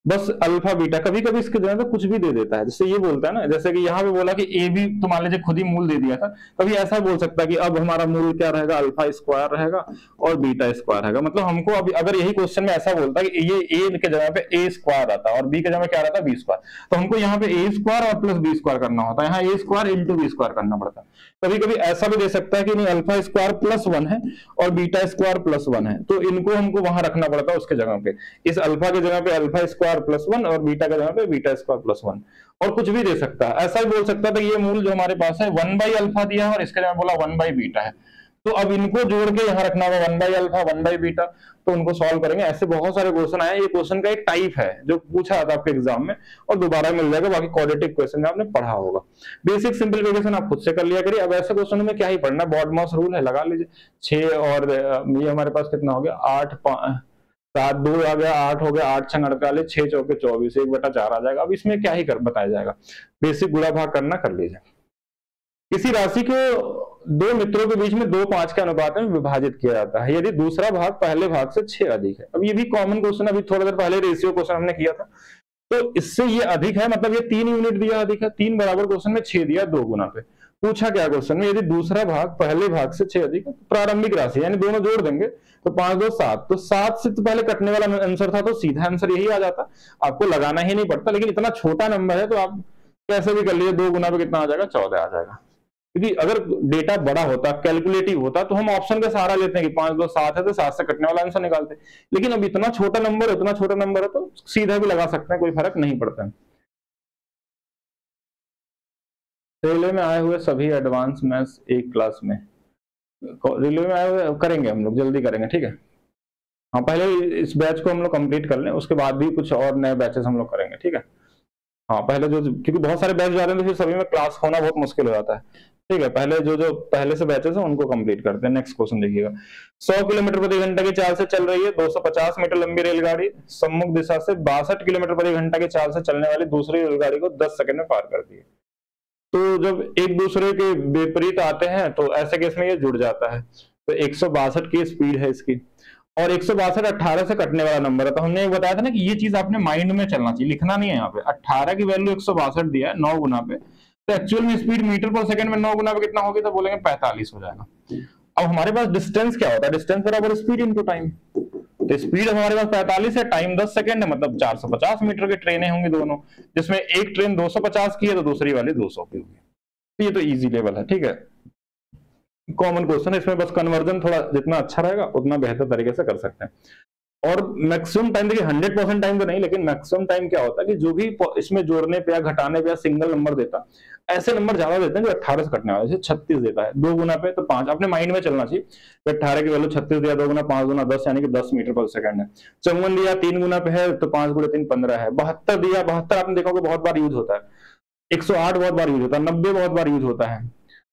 बस अल्फा बीटा, कभी कभी इसके जगह पे कुछ भी दे देता है, जैसे ये बोलता है ना, जैसे कि यहाँ पे बोला कि ए भी तो मान लीजिए खुद ही मूल दे दिया था, कभी ऐसा बोल सकता है कि अब हमारा मूल क्या रहेगा, अल्फा स्क्वायर रहेगा और बीटा स्क्वायर रहेगा। मतलब हमको अभी अगर यही क्वेश्चन में ऐसा बोलता है कि ये ए के जगह पे ए स्क्वायर आता और बी के जगह क्या रहता है बी स्क्वायर, तो हमको यहाँ पे ए स्क्वायर और प्लस बी स्क्वायर करना होता है, यहाँ ए स्क्वायर इंटू बी स्क्वायर करना पड़ता है। कभी कभी ऐसा भी दे सकता है कि नहीं अल्फा स्क्वायर प्लस 1 है और बीटा स्क्वायर प्लस 1 है, तो इनको हमको वहां रखना पड़ता है उसके जगह पे, इस अल्फा के जगह पे अल्फा स्क्वायर प्लस 1 और बीटा के जगह पे बीटा स्क्वायर प्लस 1, और कुछ भी दे सकता है। ऐसा भी बोल सकता था ये मूल जो हमारे पास है 1 बाई अल्फा दिया है और इसके जगह बोला 1 बाई बीटा है, तो अब इनको जोड़ के यहाँ रखना होगा 1 बाई अल्फा 1 बाई बीटा, तो उनको सॉल्व करेंगे। ऐसे बहुत सारे क्वेश्चन आए, ये क्वेश्चन का एक टाइप है जो पूछा था आपके एग्जाम में और दोबारा मिल जाएगा, बाकी क्वाड्रेटिक क्वेश्चन में आपने पढ़ा होगा। बेसिक सिंपलीफिकेशन आप खुद से कर लिया करिए। अब ऐसे क्वेश्चन में क्या ही पढ़ना, बॉडमॉस रूल है, लगा लीजिए 6 और ये हमारे पास कितना हो गया 8 7 2 आ गया 8 हो गया, 8 6 48 6 चौके 24 1/4 आ जाएगा। अब इसमें क्या ही कर बताया जाएगा, बेसिक गुणा भाग करना कर लीजिए। किसी राशि को दो मित्रों के बीच में 2:5 के अनुपात में विभाजित किया जाता है यदि दूसरा भाग पहले भाग से 6 अधिक है। अब ये भी कॉमन क्वेश्चन, अभी थोड़ा देर पहले रेशियो क्वेश्चन हमने किया था, तो इससे ये अधिक है, मतलब ये 3 यूनिट दिया अधिक है, 3 बराबर क्वेश्चन में 6 दिया 2 गुना पे। पूछा क्या क्वेश्चन में, यदि दूसरा भाग पहले भाग से 6 अधिक है, प्रारंभिक राशि यानी दोनों जोड़ देंगे तो 5 2 7, तो 7 से तो पहले कटने वाला आंसर था, तो सीधा आंसर यही आ जाता, आपको लगाना ही नहीं पड़ता। लेकिन इतना छोटा नंबर है तो आप कैसे भी कर लीजिए, 2 गुना पे कितना आ जाएगा 14 आ जाएगा। क्योंकि अगर डेटा बड़ा होता, कैलकुलेटिव होता, तो हम ऑप्शन का सहारा लेते हैं कि 5 2 7 है तो 7 से कटने वाला आंसर निकालते। लेकिन अब इतना छोटा नंबर है तो सीधा भी लगा सकते हैं, कोई फर्क नहीं पड़ता है। रेलवे में आए हुए सभी एडवांस मैथ्स एक क्लास में, रेलवे में आए हुए करेंगे हम लोग, जल्दी करेंगे, ठीक है। हाँ, पहले इस बैच को हम लोग कंप्लीट कर लें, उसके बाद भी कुछ और नए बैचेस हम लोग करेंगे, ठीक है। हाँ, पहले जो, क्योंकि बहुत सारे बैच जा रहे हैं तो फिर सभी में क्लास होना बहुत मुश्किल हो जाता है, ठीक है। पहले जो पहले से बैचेस हैं उनको कंप्लीट करते हैं। नेक्स्ट क्वेश्चन देखिएगा, 100 किलोमीटर प्रति घंटा की चाल से चल रही है 250 मीटर लंबी रेलगाड़ी सम्मुख दिशा से 62 किलोमीटर प्रति घंटा की चाल से चलने वाली दूसरी रेलगाड़ी को 10 सेकंड में पार करती है। तो जब एक दूसरे के विपरीत आते हैं तो ऐसे केस में ये जुड़ जाता है। तो 162 की स्पीड है इसकी, और 162 18 से कटने वाला नंबर है। तो हमने एक बताया था ना कि ये चीज आपने माइंड में चलना चाहिए, लिखना नहीं है। यहाँ पे 18 की वैल्यू 162 दिया है 9 गुना पे, तो एक्चुअल में स्पीड मीटर पर सेकंड में 9 गुना पे कितना होगी, तो बोलेंगे 45 हो जाएगा। अब हमारे पास डिस्टेंस क्या होता है, डिस्टेंस बराबर स्पीड इनटू टाइम। तो स्पीड हमारे पास 45 है, टाइम 10 सेकंड है, मतलब 450 मीटर की ट्रेनें होंगी दोनों, जिसमें एक ट्रेन 250 की है तो दूसरी वाली 200 की होगी। तो ये तो इजी लेवल है, ठीक है, कॉमन क्वेश्चन है। इसमें बस कन्वर्जन थोड़ा जितना अच्छा रहेगा उतना बेहतर तरीके से कर सकते हैं। और मैक्सिमम टाइम, देखिए 100% टाइम तो नहीं, लेकिन मैक्सिमम टाइम क्या होता है कि जो भी इसमें जोड़ने पे या घटाने पे या सिंगल नंबर देता, ऐसे नंबर ज्यादा देते हैं जो 18 से कटने वाले। जैसे 36 देता है 2 गुना पे तो 5, अपने माइंड में चलना चाहिए। 18 की वैल्यू 36 दिया 2 गुना 5 गुना 10 यानी कि 10 मीटर पर सेकंड है। 54 दिया 3 गुना पे है तो 5 गुना 3 15 है। 72 दिया, 72 आपने देखोगे बहुत बार यूज होता है। 108 बहुत बार यूज होता है, 90 बहुत बार यूज होता है,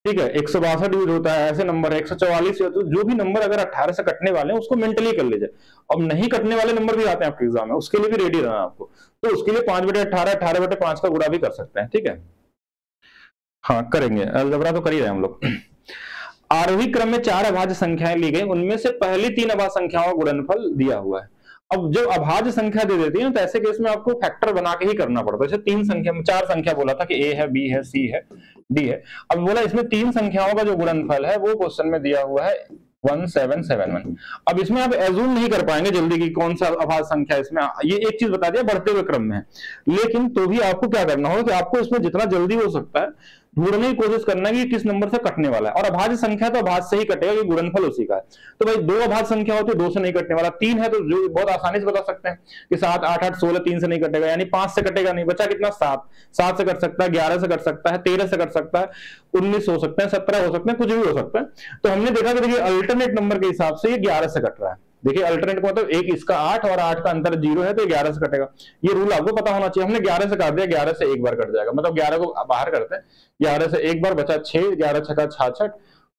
ठीक है। 162 यूज होता है, ऐसे नंबर है 144। तो जो भी नंबर अगर 18 से कटने वाले हैं उसको मेंटली कर लीजिए। अब नहीं कटने वाले नंबर भी आते हैं आपके एग्जाम में, उसके लिए भी रेडी रहना आपको। तो उसके लिए 5/18 18/5 का गुणा भी कर सकते हैं, ठीक है। हाँ करेंगे, अलजबरा तो कर ही रहे हम लोग। आरोही क्रम में 4 अभाज्य संख्याएं ली गई, उनमें से पहली 3 अभाज्य संख्याओं का गुणनफल दिया हुआ है। अब जब अभाज्य संख्या दे देती है तो ऐसे केस में आपको फैक्टर बना के ही करना पड़ता है। जैसे 4 संख्या बोला था कि ए है, बी है, सी है, डी है। अब बोला इसमें 3 संख्याओं का जो गुणनफल है वो क्वेश्चन में दिया हुआ है 1771। अब इसमें आप एज्यूम नहीं कर पाएंगे जल्दी की कौन सा अभाज्य संख्या इसमें, ये एक चीज बता दिया बढ़ते हुए क्रम में है। लेकिन तो भी आपको क्या करना होगा कि आपको इसमें जितना जल्दी हो सकता है ढूंढने की कोशिश करना है कि किस नंबर से कटने वाला है। और अभाज्य संख्या तो अभाज्य से ही कटेगा, ये गुणनफल उसी का है। तो भाई 2 अभाज्य संख्या होती है, 2 से नहीं कटने वाला। 3 है तो जो बहुत आसानी से बता सकते हैं कि 7 8 8 16 3 से नहीं कटेगा, यानी 5 से कटेगा नहीं, बचा कितना 7। 7 से कट सकता है, 11 से कट सकता है, 13 से कट सकता है, 19 हो सकते हैं, 17 हो सकते हैं, कुछ भी हो सकता है। तो हमने देखा कि देखिए अल्टरनेट नंबर के हिसाब से ये 11 से कट रहा है। देखिए अल्टरनेट का मतलब एक इसका 8 और 8 का अंतर 0 है तो 11 से कटेगा। ये रूल आपको पता होना चाहिए। हमने 11 से काट दिया, 11 से एक बार कट जाएगा, मतलब 11 को बाहर करते हैं, 11 से एक बार बचा 6, 11 छक्का 66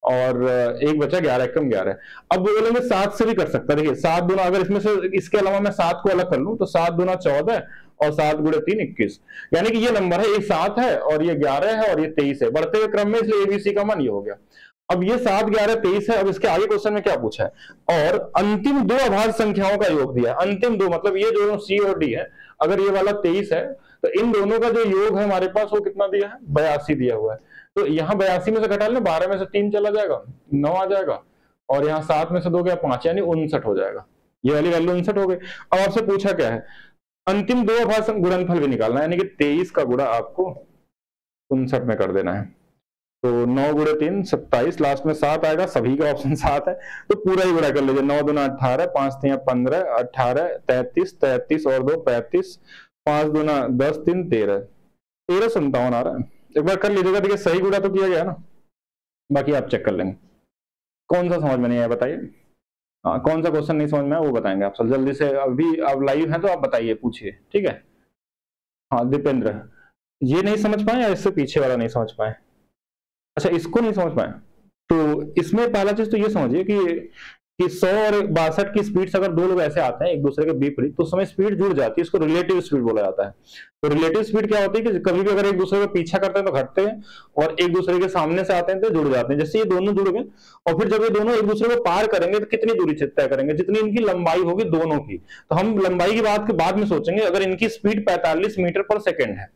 और एक बचा 11 एकम 11। अब बोलेंगे 7 से भी कर सकता है। देखिए 7 दूना, अगर इसमें से इसके अलावा मैं 7 को अलग कर लूं तो 7 दूना 14 और 7 गुणे 3 21, यानी कि ये नंबर है, ये 7 है और ये 11 है और ये 23 है बढ़ते हुए क्रम में, इसलिए एबीसी का मान ये हो गया। अब ये 7, 11, 23 है। अब इसके आगे क्वेश्चन में क्या पूछा है, और अंतिम दो अभाज्य संख्याओं का योग दिया है। अंतिम दो मतलब ये दोनों सी और डी है, अगर ये वाला 23 है तो इन दोनों का जो योग है हमारे पास वो कितना दिया है, 82 दिया हुआ है। तो यहाँ 82 में से घटा लेना, 12 में से 3 चला जाएगा, 9 आ जाएगा, और यहाँ 7 में से 2 गया 5, यानी 59 हो जाएगा। ये वाली वैल्यू 59 हो गई। अब आपसे पूछा क्या है, अंतिम दो अभाज्य गुणनफल भी निकालना है, यानी कि 23 का गुणा आपको 59 में कर देना है। तो 9 गुणे 3 27, लास्ट में 7 आएगा, सभी का ऑप्शन 7 है, तो पूरा ही गुणा कर लीजिए। 9 दूना 18, 5 3 15, 18, 33, 33 और 2 35, 5 दूना 10, 3 13, 1357 आ रहा है। एक बार कर लीजिएगा, देखिए सही गुणा तो किया गया ना, बाकी आप चेक कर लेंगे। कौन सा समझ में नहीं आया बताइए, हाँ कौन सा क्वेश्चन नहीं समझ में आया वो बताएंगे आप सब जल्दी से। अभी आप लाइव हैं तो आप बताइए, पूछिए, ठीक है। हाँ दीपेंद्र, ये नहीं समझ पाए या इससे पीछे वाला नहीं समझ पाए? अच्छा इसको नहीं समझ पाए, तो इसमें पहला चीज तो ये समझिए कि 100 और 62 की स्पीड से अगर दो लोग ऐसे आते हैं एक दूसरे के विपरीत, तो उस समय स्पीड जुड़ जाती है, इसको रिलेटिव स्पीड बोला जाता है। तो रिलेटिव स्पीड क्या होती है कि कभी भी अगर एक दूसरे का पीछा करते हैं तो घटते हैं, और एक दूसरे के सामने से आते हैं तो जुड़ जाते हैं। जैसे ये दोनों जुड़ गए, और फिर जब ये दोनों एक दूसरे को पार करेंगे तो कितनी दूरी तय करेंगे, जितनी इनकी लंबाई होगी दोनों की। तो हम लंबाई की बात के बाद में सोचेंगे, अगर इनकी स्पीड 45 मीटर पर सेकेंड है,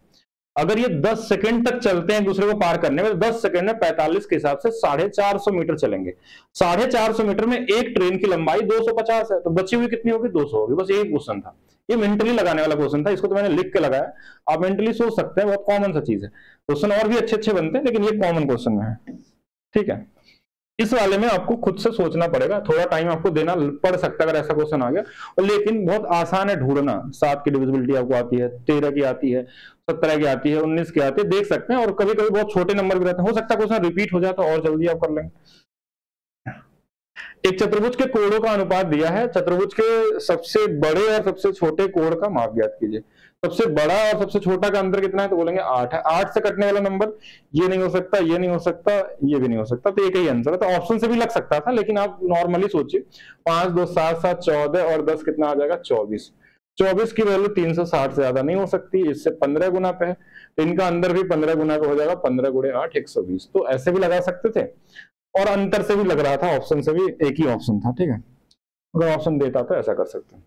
अगर ये 10 सेकंड तक चलते हैं दूसरे को पार करने में, तो 10 सेकंड में 45 के हिसाब से 450 मीटर चलेंगे। 450 मीटर में एक ट्रेन की लंबाई 250 है, तो बची हुई कितनी होगी, 200 होगी। बस यही क्वेश्चन था, ये मेंटली लगाने वाला क्वेश्चन था, इसको तो मैंने लिख के लगाया, आप मेंटली सोच सकते हैं, बहुत कॉमन सा चीज है। क्वेश्चन और भी अच्छे अच्छे बनते हैं, लेकिन ये कॉमन क्वेश्चन है, ठीक है। इस वाले में आपको खुद से सोचना पड़ेगा, थोड़ा टाइम आपको देना पड़ सकता है अगर ऐसा क्वेश्चन आ गया, और लेकिन बहुत आसान है ढूंढना। 7 की डिविजिबिलिटी आपको आती है, 13 की आती है, 17 की आती है, 19 की आती है, देख सकते हैं। और कभी कभी बहुत छोटे नंबर भी रहते हैं, हो सकता है क्वेश्चन रिपीट हो जाए तो और जल्दी आप कर लेंगे। एक चतुर्भुज के कोणों का अनुपात दिया है, चतुर्भुज के सबसे बड़े और सबसे छोटे कोण का माप ज्ञात कीजिए। सबसे बड़ा और सबसे छोटा का अंतर कितना है, तो बोलेंगे 8 है। 8 से कटने वाला नंबर ये नहीं हो सकता, ये नहीं हो सकता, ये भी नहीं हो सकता, तो एक ही आंसर है। तो ऑप्शन से भी लग सकता था, लेकिन आप नॉर्मली सोचिए। 5 2 7 7 14 और 10 कितना आ जाएगा, 24। 24 की वैल्यू 360 से ज्यादा नहीं हो सकती, इससे 15 गुना पे है, तो इनका अंदर भी 15 गुना का हो जाएगा। 15 गुणे 8 120। तो ऐसे भी लगा सकते थे, और अंतर से भी लग रहा था, ऑप्शन से भी एक ही ऑप्शन था, ठीक है। अगर ऑप्शन देता तो ऐसा कर सकते हैं।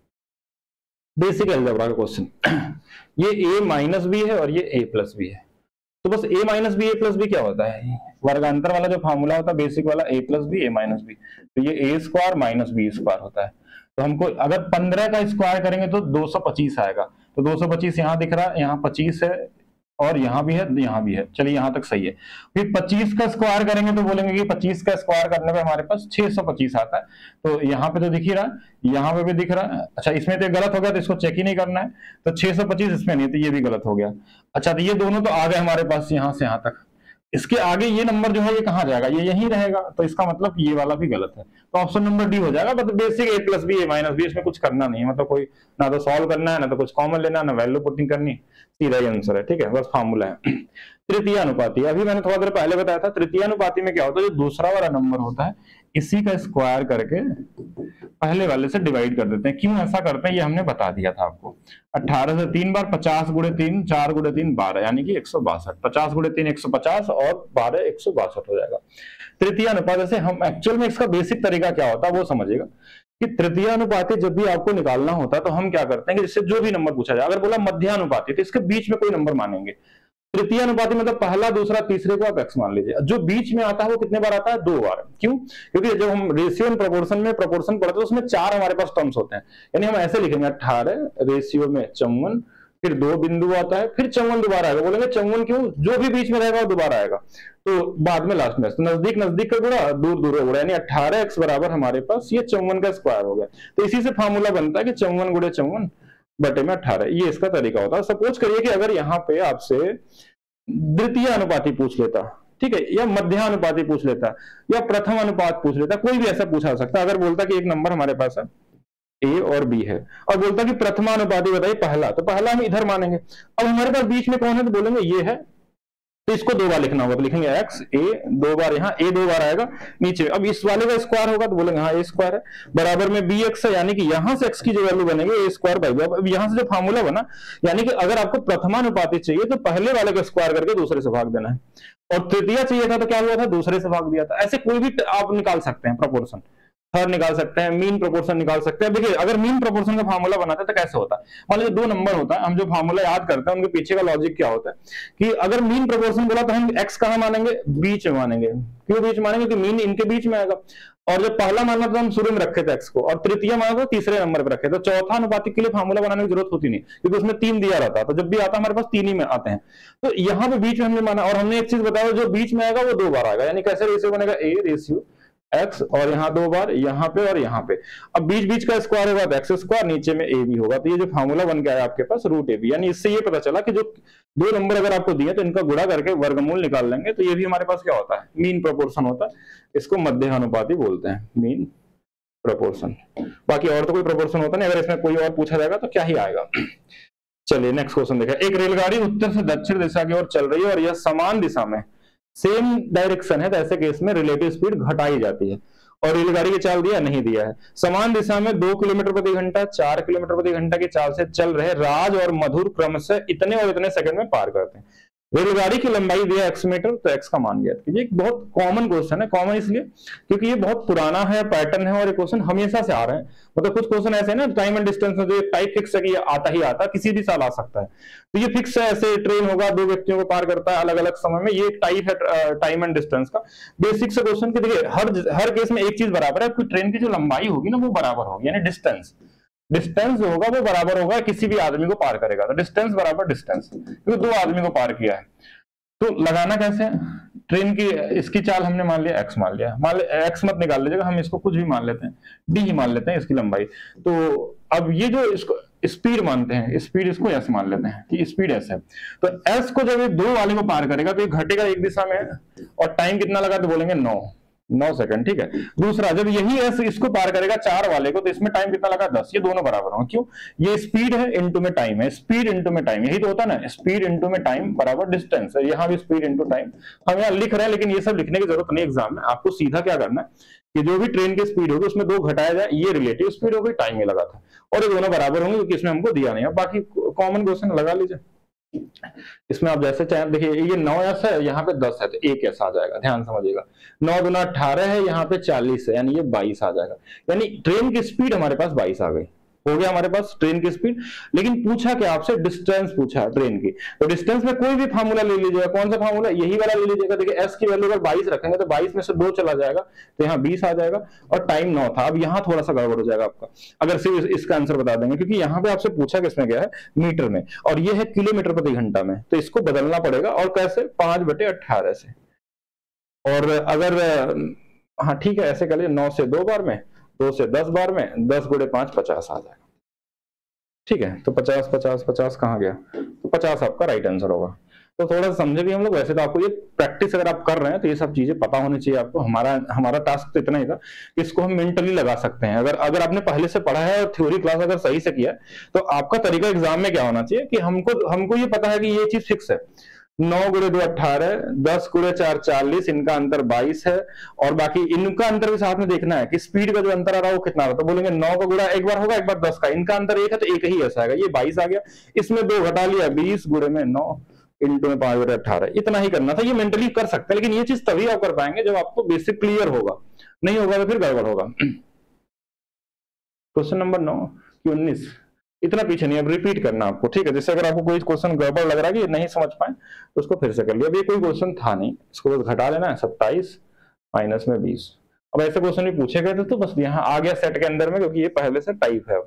बेसिक अलजेब्रा का क्वेश्चन, ये a माइनस बी है और ये a प्लस बी है। तो बस a minus B a plus B क्या होता है, वर्गांतर वाला जो फार्मूला होता है बेसिक वाला, a plus B a minus B, तो ये a square minus B square होता है। तो हमको अगर 15 का स्क्वायर करेंगे तो 225 आएगा। तो 225 यहाँ दिख रहा है, यहाँ 25 है, और यहाँ भी है, यहाँ भी है, चलिए यहाँ तक सही है। फिर 25 का स्क्वायर करेंगे तो बोलेंगे कि 25 का स्क्वायर करने पे हमारे पास 625 आता है। तो यहाँ पे तो दिख ही रहा है, यहाँ पे भी दिख रहा है। अच्छा इसमें तो गलत हो गया, तो इसको चेक ही नहीं करना है, तो 625 इसमें नहीं, तो ये भी गलत हो गया। अच्छा तो ये दोनों तो आ गए हमारे पास यहाँ से यहाँ तक। इसके आगे ये नंबर जो है ये कहाँ जाएगा, ये यहीं रहेगा, तो इसका मतलब ये वाला भी गलत है। तो ऑप्शन नंबर डी हो जाएगा। मतलब basic a plus B a minus B, इसमें कुछ करना नहीं है, मतलब कोई ना तो सॉल्व करना है, ना तो कुछ कॉमन लेना, ना वैल्यू पुटिंग करनी, सीधा ही आंसर है, ठीक है, बस फार्मूला है। तृतीय अनुपाती, अभी मैंने थोड़ा देर पहले बताया था, तृतीय अनुपाती में क्या होता है, जो दूसरा वाला नंबर होता है इसी का स्क्वायर करके पहले वाले से डिवाइड कर देते हैं। क्यों ऐसा करते हैं ये हमने बता दिया था आपको। 18 से 3 बार 50 गुणे 3, 4 गुणे 3 12, यानी कि 162। 50 गुणे 3 150 और 12 162 हो जाएगा। तृतीय अनुपात, जैसे हम एक्चुअल में इसका बेसिक तरीका क्या होता है वो समझिएगा कि तृतीय अनुपाती जब भी आपको निकालना होता है तो हम क्या करते हैं कि जिससे जो भी नंबर पूछा जाए, अगर बोला मध्यानुपाती तो इसके बीच में कोई नंबर मानेंगे। तृतीय अनुपाती मतलब पहला दूसरा तीसरे को आप x मान लीजिए, जो बीच में आता है वो कितने बार आता है, 2 बार। क्यों, क्योंकि जब हम रेशियो एंड प्रोपोर्शन में प्रोपोर्शन पढ़ते हैं तो उसमें 4 हमारे पास टर्म्स होते हैं, यानी हम ऐसे लिखेंगे 18 रेशियो में 54, फिर 2 बिंदु आता है, फिर 54 दोबारा आएगा। बोलेंगे 54 क्यों, जो भी बीच में रहेगा वो दोबारा आएगा, तो बाद में लास्ट में। तो नजदीक नजदीक का गुणा, दूर दूर का गुणा, यानी 18x बराबर हमारे पास ये 54 का स्क्वायर हो गया। तो इसी से फार्मूला बनता है कि 54 गुणे 54 बटे में 18, ये इसका तरीका होता है। सपोज करिए कि अगर यहाँ पे आपसे द्वितीय अनुपाती पूछ लेता, ठीक है, या मध्यानुपाती पूछ लेता, या प्रथम अनुपात पूछ लेता, कोई भी ऐसा पूछा सकता। अगर बोलता कि एक नंबर हमारे पास है ए और बी है, और बोलता कि प्रथमानुपाती बताइए पहला, तो पहला हम इधर मानेंगे। अब हमारे पास बीच में कौन है, तो बोलेंगे ये है, तो इसको 2 बार लिखना होगा, तो लिखेंगे एक्स ए 2 बार, यहाँ ए 2 बार आएगा नीचे। अब इस वाले का स्क्वायर होगा तो बोलेंगे हाँ ए स्क्वायर है, बराबर में बी एक्स है, यानी कि यहां से एक्स की जो वैल्यू बनेगी ए स्क्वायर बाई बी। अब यहां से जो फार्मूला बना, यानी कि अगर आपको प्रथमानुपाती चाहिए तो पहले वाले का स्क्वायर करके दूसरे से भाग देना है, और तृतीय चाहिए था तो क्या हुआ था, दूसरे से भाग दिया था। ऐसे कोई भी आप निकाल सकते हैं प्रोपोर्शन, हर निकाल सकते हैं, मीन प्रोपोर्शन निकाल सकते हैं। देखिए अगर मीन प्रोपोर्शन का फार्मूला बनाते हैं तो कैसे होता है, मान लीजिए 2 नंबर होता है, हम जो फार्मूला याद करते हैं उनके पीछे का लॉजिक क्या होता है कि अगर मीन प्रोपोर्शन बोला तो हम एक्स कहां मानेंगे, बीच में मानेंगे। क्यों बीच मानेंगे, कि मीन इनके बीच में आएगा, और जब पहला माना तो हम शुरू में रखे थे एक्स को, और तृतीय माना तो तीसरे नंबर पर रखे, तो चौथा अनुपातिक के लिए फार्मूला बनाने की जरूरत होती नहीं, क्योंकि उसमें 3 दिया रहता है, तो जब भी आता हमारे पास 3 ही में आते हैं। तो यहाँ पे बीच में हमने माना, और हमने एक चीज बताया जो बीच में आएगा वो 2 बार आएगा, यानी कैसे रेशियो बनेगा, ए रेशियो एक्स, और यहाँ 2 बार यहाँ पे और यहाँ पे। अब बीच बीच का स्क्वायर होगा तो एक्स स्क्वायर, नीचे में ए भी होगा, तो ये जो फार्मूला बन के आया आपके पास रूट ए बी, यानी इससे ये पता चला कि जो 2 नंबर अगर आपको दिए तो इनका गुणा करके वर्गमूल निकाल लेंगे, तो ये भी हमारे पास क्या होता है, मीन प्रोपोर्शन होता है। इसको मध्यानुपाती बोलते हैं, मीन प्रोपोर्शन। बाकी और तो कोई प्रोपोर्शन होता नहीं, अगर इसमें कोई और पूछा जाएगा तो क्या ही आएगा। चलिए नेक्स्ट क्वेश्चन देखिए, एक रेलगाड़ी उत्तर से दक्षिण दिशा की ओर चल रही है और यह समान दिशा में सेम डायरेक्शन है, तो ऐसे केस में रिलेटिव स्पीड घटाई जाती है। और रेलगाड़ी की चाल दिया नहीं दिया है, समान दिशा में 2 किलोमीटर प्रति घंटा 4 किलोमीटर प्रति घंटा की चाल से चल रहे राज और मधुर क्रमशः इतने और इतने सेकंड में पार करते हैं। रेलगाड़ी की लंबाई दिया x मीटर, तो x का मान ज्ञात कीजिए। एक बहुत कॉमन क्वेश्चन है, कॉमन इसलिए क्योंकि ये बहुत पुराना है, पैटर्न है, और ये क्वेश्चन हमेशा से आ रहे हैं। मतलब कुछ क्वेश्चन ऐसे है ना टाइम एंड डिस्टेंस में, जो टाइप फिक्स है कि ये आता ही आता, किसी भी साल आ सकता है, तो ये फिक्स है। ऐसे ट्रेन होगा, 2 व्यक्तियों को पार करता है अलग अलग समय में, ये एक टाइप है टाइम एंड डिस्टेंस का। बेसिक से क्वेश्चन की देखिए हर केस में एक चीज बराबर है, आपकी ट्रेन की जो लंबाई होगी ना वो बराबर होगी, यानी डिस्टेंस जो होगा वो बराबर होगा, किसी भी आदमी को पार करेगा, तो डिस्टेंस बराबर डिस्टेंस, क्योंकि 2 आदमी को पार किया है। तो लगाना कैसे, ट्रेन की इसकी चाल हमने मान लिया x मान लिया, मान लिया x मत निकाल लीजिएगा, हम इसको कुछ भी मान लेते हैं, d ही मान लेते हैं इसकी लंबाई। तो अब ये जो इसको स्पीड मानते हैं, स्पीड इसको s मान लेते हैं कि स्पीड s है, तो s को जब ये 2 वाले को पार करेगा तो ये घटेगा एक दिशा में, और टाइम कितना लगा तो बोलेंगे 9 सेकंड, ठीक है। दूसरा, जब यही s इसको पार करेगा 4 वाले को, तो इसमें टाइम कितना लगा 10, ये दोनों बराबर होंगे। क्यों, ये स्पीड है इनटू में टाइम है, स्पीड इनटू में टाइम, यही तो होता है ना, स्पीड इनटू में टाइम बराबर डिस्टेंस है। यहाँ भी स्पीड इनटू टाइम हम यहाँ लिख रहे हैं, लेकिन ये सब लिखने की जरूरत नहीं एग्जाम में। आपको सीधा क्या करना है कि जो भी ट्रेन की स्पीड होगी उसमें 2 घटाया जाए, ये रिलेटिव स्पीड होगी, टाइम ये लगा था, और ये दोनों बराबर होंगे क्योंकि इसमें हमको दिया नहीं है। बाकी कॉमन क्वेश्चन लगा लीजिए, इसमें आप जैसे चाहें। देखिए ये 9s है, यहाँ पे 10 है, तो 1s आ जाएगा, ध्यान समझिएगा। 9 दूना 18 है, यहाँ पे 40 है, यानी ये 22 आ जाएगा। यानी ट्रेन की स्पीड हमारे पास 22 आ गई, हो गया हमारे पास ट्रेन की स्पीड। लेकिन पूछा क्या आपसे, डिस्टेंस पूछा है ट्रेन की, तो डिस्टेंस में कोई भी फार्मूला ले लीजिएगा। कौन सा फार्मूला, यही वाला ले लीजिएगा। देखिए s की वैल्यू अगर 22 रखेंगे तो 22 में से 2 चला जाएगा, तो यहाँ 20 आ जाएगा, और टाइम 9 था। अब यहाँ थोड़ा सा गड़बड़ हो जाएगा आपका, अगर सिर्फ इसका आंसर बता देंगे, क्योंकि यहाँ पे आपसे पूछा किसमें गया है, मीटर में, और ये है किलोमीटर प्रति घंटा में, तो इसको बदलना पड़ेगा। और कैसे, 5/18 से। और अगर हाँ ठीक है, ऐसे कर लीजिए, 9 से 2 बार में, 2 से 10 बार में, 10 × 5 50 आ जाएगा, ठीक है। तो 50 50 50 कहाँ गया, तो 50 आपका राइट आंसर होगा। तो थोड़ा सा समझे भी हम लोग। वैसे तो आपको ये प्रैक्टिस अगर आप कर रहे हैं तो ये सब चीजें पता होनी चाहिए आपको। हमारा टास्क तो इतना ही था कि इसको हम मेंटली लगा सकते हैं। अगर आपने पहले से पढ़ा है और थ्योरी क्लास अगर सही से किया है, तो आपका तरीका एग्जाम में क्या होना चाहिए कि हमको ये पता है कि ये चीज फिक्स है, 9 × 2 18, 10 × 4 40, इनका अंतर 22 है, और बाकी इनका अंतर भी साथ में देखना है कि स्पीड का जो अंतर आ रहा है वो कितना आ रहा है। तो बोलेंगे 9 का गुणा एक बार होगा, एक बार 10 का, इनका अंतर 1 है तो 1 ही ऐसा आएगा, ये 22 आ गया। इसमें 2 घटा लिया, 20 × 9 इंटू में 5/18, इतना ही करना था। ये मेंटली कर सकते हैं, लेकिन ये चीज तभी आप कर पाएंगे जब आपको बेसिक क्लियर होगा, नहीं होगा तो फिर गड़बड़ होगा। क्वेश्चन नंबर 9 की 19, इतना पीछे नहीं, अब रिपीट करना आपको, ठीक है। जैसे अगर आपको कोई क्वेश्चन गड़बड़ लग रहा है कि नहीं समझ पाए तो उसको फिर से कर लिया। अब ये कोई क्वेश्चन था नहीं, इसको बस घटा लेना है, 27 माइनस में 20। अब ऐसे क्वेश्चन भी पूछे गए थे तो बस यहाँ आ गया सेट के अंदर में, क्योंकि ये पहले से टाइप है।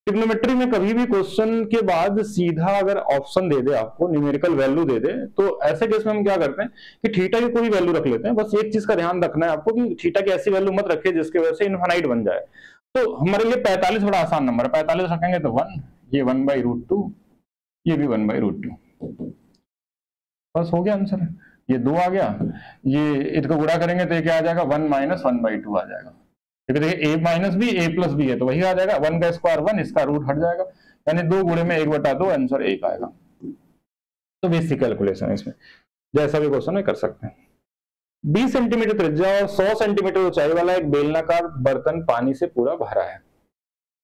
ट्रिग्नोमेट्री में कभी भी क्वेश्चन के बाद सीधा अगर ऑप्शन दे दे, आपको न्यूमेरिकल वैल्यू दे दे, तो ऐसे केस में हम क्या करते हैं कि थीटा की कोई वैल्यू रख लेते हैं। बस एक चीज का ध्यान रखना है आपको कि थीटा की ऐसी वैल्यू मत रखिए जिसकी वजह से इनफाइनाइट बन जाए। तो हमारे लिए 45 बड़ा आसान नंबर है, 45 रखेंगे तो 1, ये 1/√2, ये भी 1/√2, बस हो गया आंसर। ये 2 आ गया, ये इसको गुणा करेंगे तो ये क्या आ जाएगा, 1 - 1/2 आ जाएगा। देखिए a minus b a plus b है तो वही आ जाएगा, 1 का स्क्वायर 1, इसका रूट हट जाएगा, यानी 2 गुणे में 1/2, आंसर 1 आएगा। तो बेसिक कैलकुलेशन है इसमें। जैसा भी क्वेश्चन है कर सकते हैं। 20 सेंटीमीटर त्रिज्या और 100 सेंटीमीटर ऊंचाई वाला एक बेलनाकार बर्तन पानी से पूरा भरा है।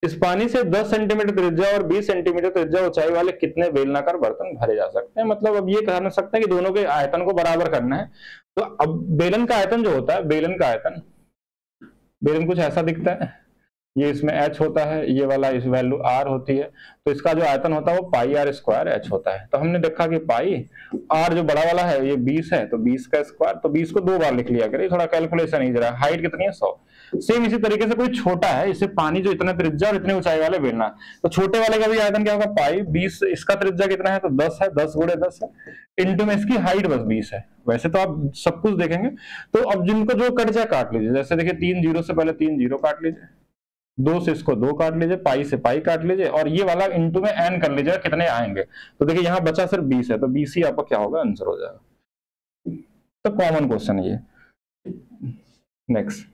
इस पानी से 10 सेंटीमीटर त्रिज्या और 20 सेंटीमीटर त्रिज्या ऊंचाई वाले कितने बेलनाकार बर्तन भरे जा सकते हैं। मतलब अब ये कह सकते हैं कि दोनों के आयतन को बराबर करना है। तो अब बेलन का आयतन जो होता है, बेलन का आयतन, बेलन कुछ ऐसा दिखता है, ये इसमें h होता है, ये वाला इस वैल्यू r होती है, तो इसका जो आयतन होता है वो पाई r स्क्वायर h होता है। तो हमने देखा कि पाई r जो बड़ा वाला है ये 20 है, तो 20 का स्क्वायर, तो 20 को 2 बार लिख लिया करें, थोड़ा कैलकुलेशन ही जरा। हाइट कितनी है 100। सेम इसी तरीके से कोई छोटा है, इसे पानी जो इतना त्रिज्या और इतनी ऊंचाई वाले बेलना, तो छोटे वाले का भी आयतन क्या होगा, पाई 20, इसका त्रिज्या कितना है तो 10 है, 10 गुणे 10 है, इंटू में इसकी हाइट बस 20 है। वैसे तो आप सब कुछ देखेंगे, तो अब जिनको जो कट जाए काट लीजिए। जैसे देखिए 3 जीरो से पहले 3 जीरो काट लीजिए, 2 से इसको 2 काट लीजिए, पाई से पाई काट लीजिए, और ये वाला इंटू में n कर लीजिए कितने आएंगे। तो देखिए यहाँ बचा सिर्फ 20 है, तो 20 ही आपका क्या होगा, आंसर हो जाएगा। तो कॉमन क्वेश्चन है ये। नेक्स्ट,